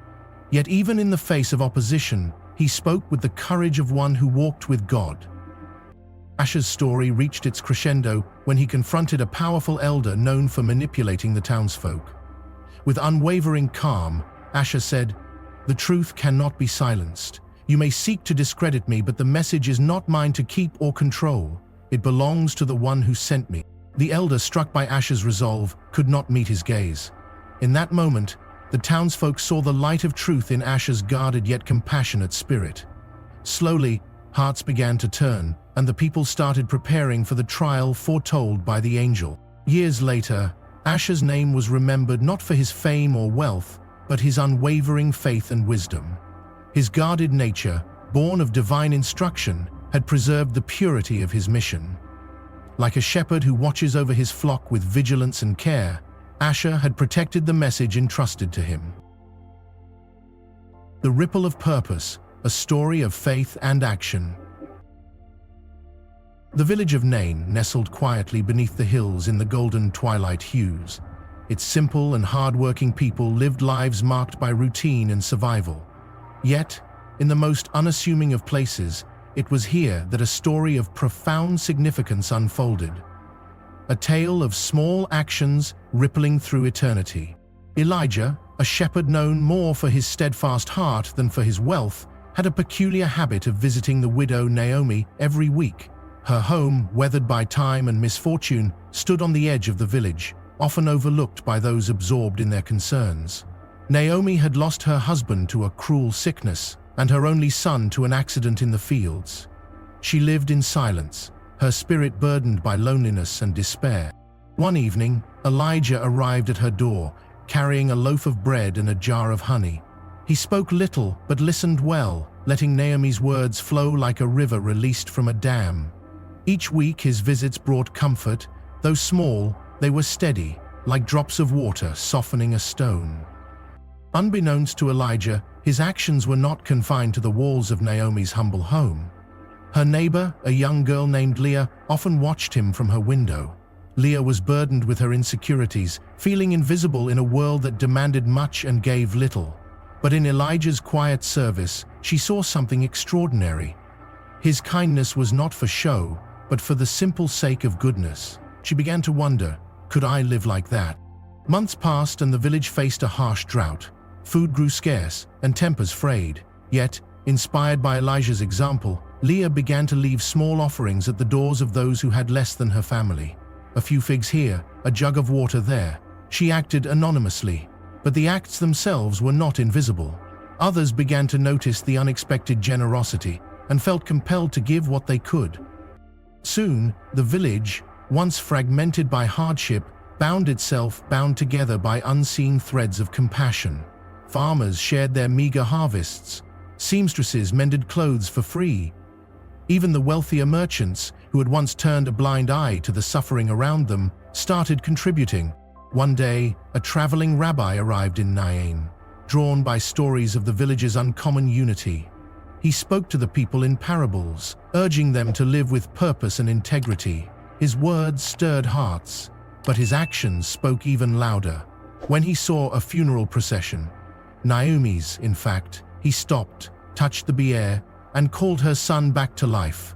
Yet even in the face of opposition, he spoke with the courage of one who walked with God. Asher's story reached its crescendo when he confronted a powerful elder known for manipulating the townsfolk. With unwavering calm, Asher said, "The truth cannot be silenced. You may seek to discredit me, but the message is not mine to keep or control. It belongs to the one who sent me." The elder, struck by Asher's resolve, could not meet his gaze. In that moment, the townsfolk saw the light of truth in Asher's guarded yet compassionate spirit. Slowly, hearts began to turn, and the people started preparing for the trial foretold by the angel. Years later, Asher's name was remembered not for his fame or wealth, but his unwavering faith and wisdom. His guarded nature, born of divine instruction, had preserved the purity of his mission. Like a shepherd who watches over his flock with vigilance and care, Asher had protected the message entrusted to him. The Ripple of Purpose, a story of faith and action. The village of Nain nestled quietly beneath the hills in the golden twilight hues. Its simple and hard-working people lived lives marked by routine and survival. Yet, in the most unassuming of places, it was here that a story of profound significance unfolded. A tale of small actions rippling through eternity. Elijah, a shepherd known more for his steadfast heart than for his wealth, had a peculiar habit of visiting the widow Naomi every week. Her home, weathered by time and misfortune, stood on the edge of the village, often overlooked by those absorbed in their concerns. Naomi had lost her husband to a cruel sickness and her only son to an accident in the fields. She lived in silence, her spirit burdened by loneliness and despair. One evening, Elijah arrived at her door, carrying a loaf of bread and a jar of honey. He spoke little but listened well, letting Naomi's words flow like a river released from a dam. Each week his visits brought comfort. Though small, they were steady, like drops of water softening a stone. Unbeknownst to Elijah, his actions were not confined to the walls of Naomi's humble home. Her neighbor, a young girl named Leah, often watched him from her window. Leah was burdened with her insecurities, feeling invisible in a world that demanded much and gave little. But in Elijah's quiet service, she saw something extraordinary. His kindness was not for show, but for the simple sake of goodness. She began to wonder, could I live like that? Months passed and the village faced a harsh drought. Food grew scarce and tempers frayed. Yet, inspired by Elijah's example, Leah began to leave small offerings at the doors of those who had less than her family. A few figs here, a jug of water there. She acted anonymously, but the acts themselves were not invisible. Others began to notice the unexpected generosity and felt compelled to give what they could. Soon, the village, once fragmented by hardship, bound together by unseen threads of compassion. Farmers shared their meager harvests. Seamstresses mended clothes for free. Even the wealthier merchants, who had once turned a blind eye to the suffering around them, started contributing. One day, a traveling rabbi arrived in Nain, drawn by stories of the village's uncommon unity. He spoke to the people in parables, urging them to live with purpose and integrity. His words stirred hearts, but his actions spoke even louder. When he saw a funeral procession, Naomi's, in fact, he stopped, touched the bier, and called her son back to life.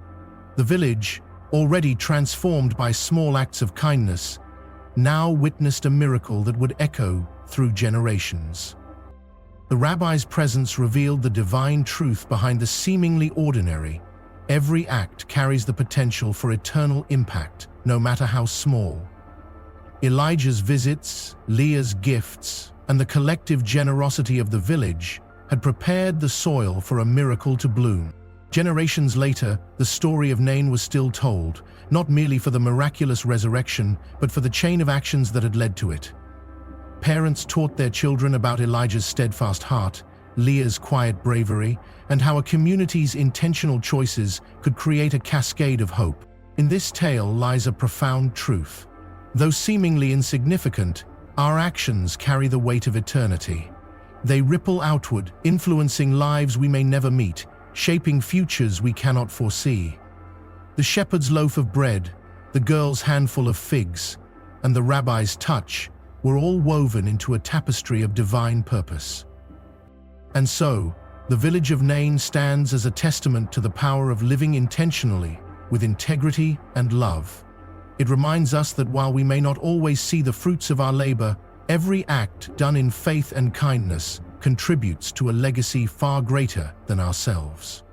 The village, already transformed by small acts of kindness, now witnessed a miracle that would echo through generations. The rabbi's presence revealed the divine truth behind the seemingly ordinary. Every act carries the potential for eternal impact, no matter how small. Elijah's visits, Leah's gifts, and the collective generosity of the village had prepared the soil for a miracle to bloom. Generations later, the story of Nain was still told, not merely for the miraculous resurrection, but for the chain of actions that had led to it. Parents taught their children about Elijah's steadfast heart, Leah's quiet bravery, and how a community's intentional choices could create a cascade of hope. In this tale lies a profound truth. Though seemingly insignificant, our actions carry the weight of eternity. They ripple outward, influencing lives we may never meet, shaping futures we cannot foresee. The shepherd's loaf of bread, the girl's handful of figs, and the rabbi's touch were all woven into a tapestry of divine purpose. And so, the village of Nain stands as a testament to the power of living intentionally, with integrity and love. It reminds us that while we may not always see the fruits of our labor, every act done in faith and kindness contributes to a legacy far greater than ourselves.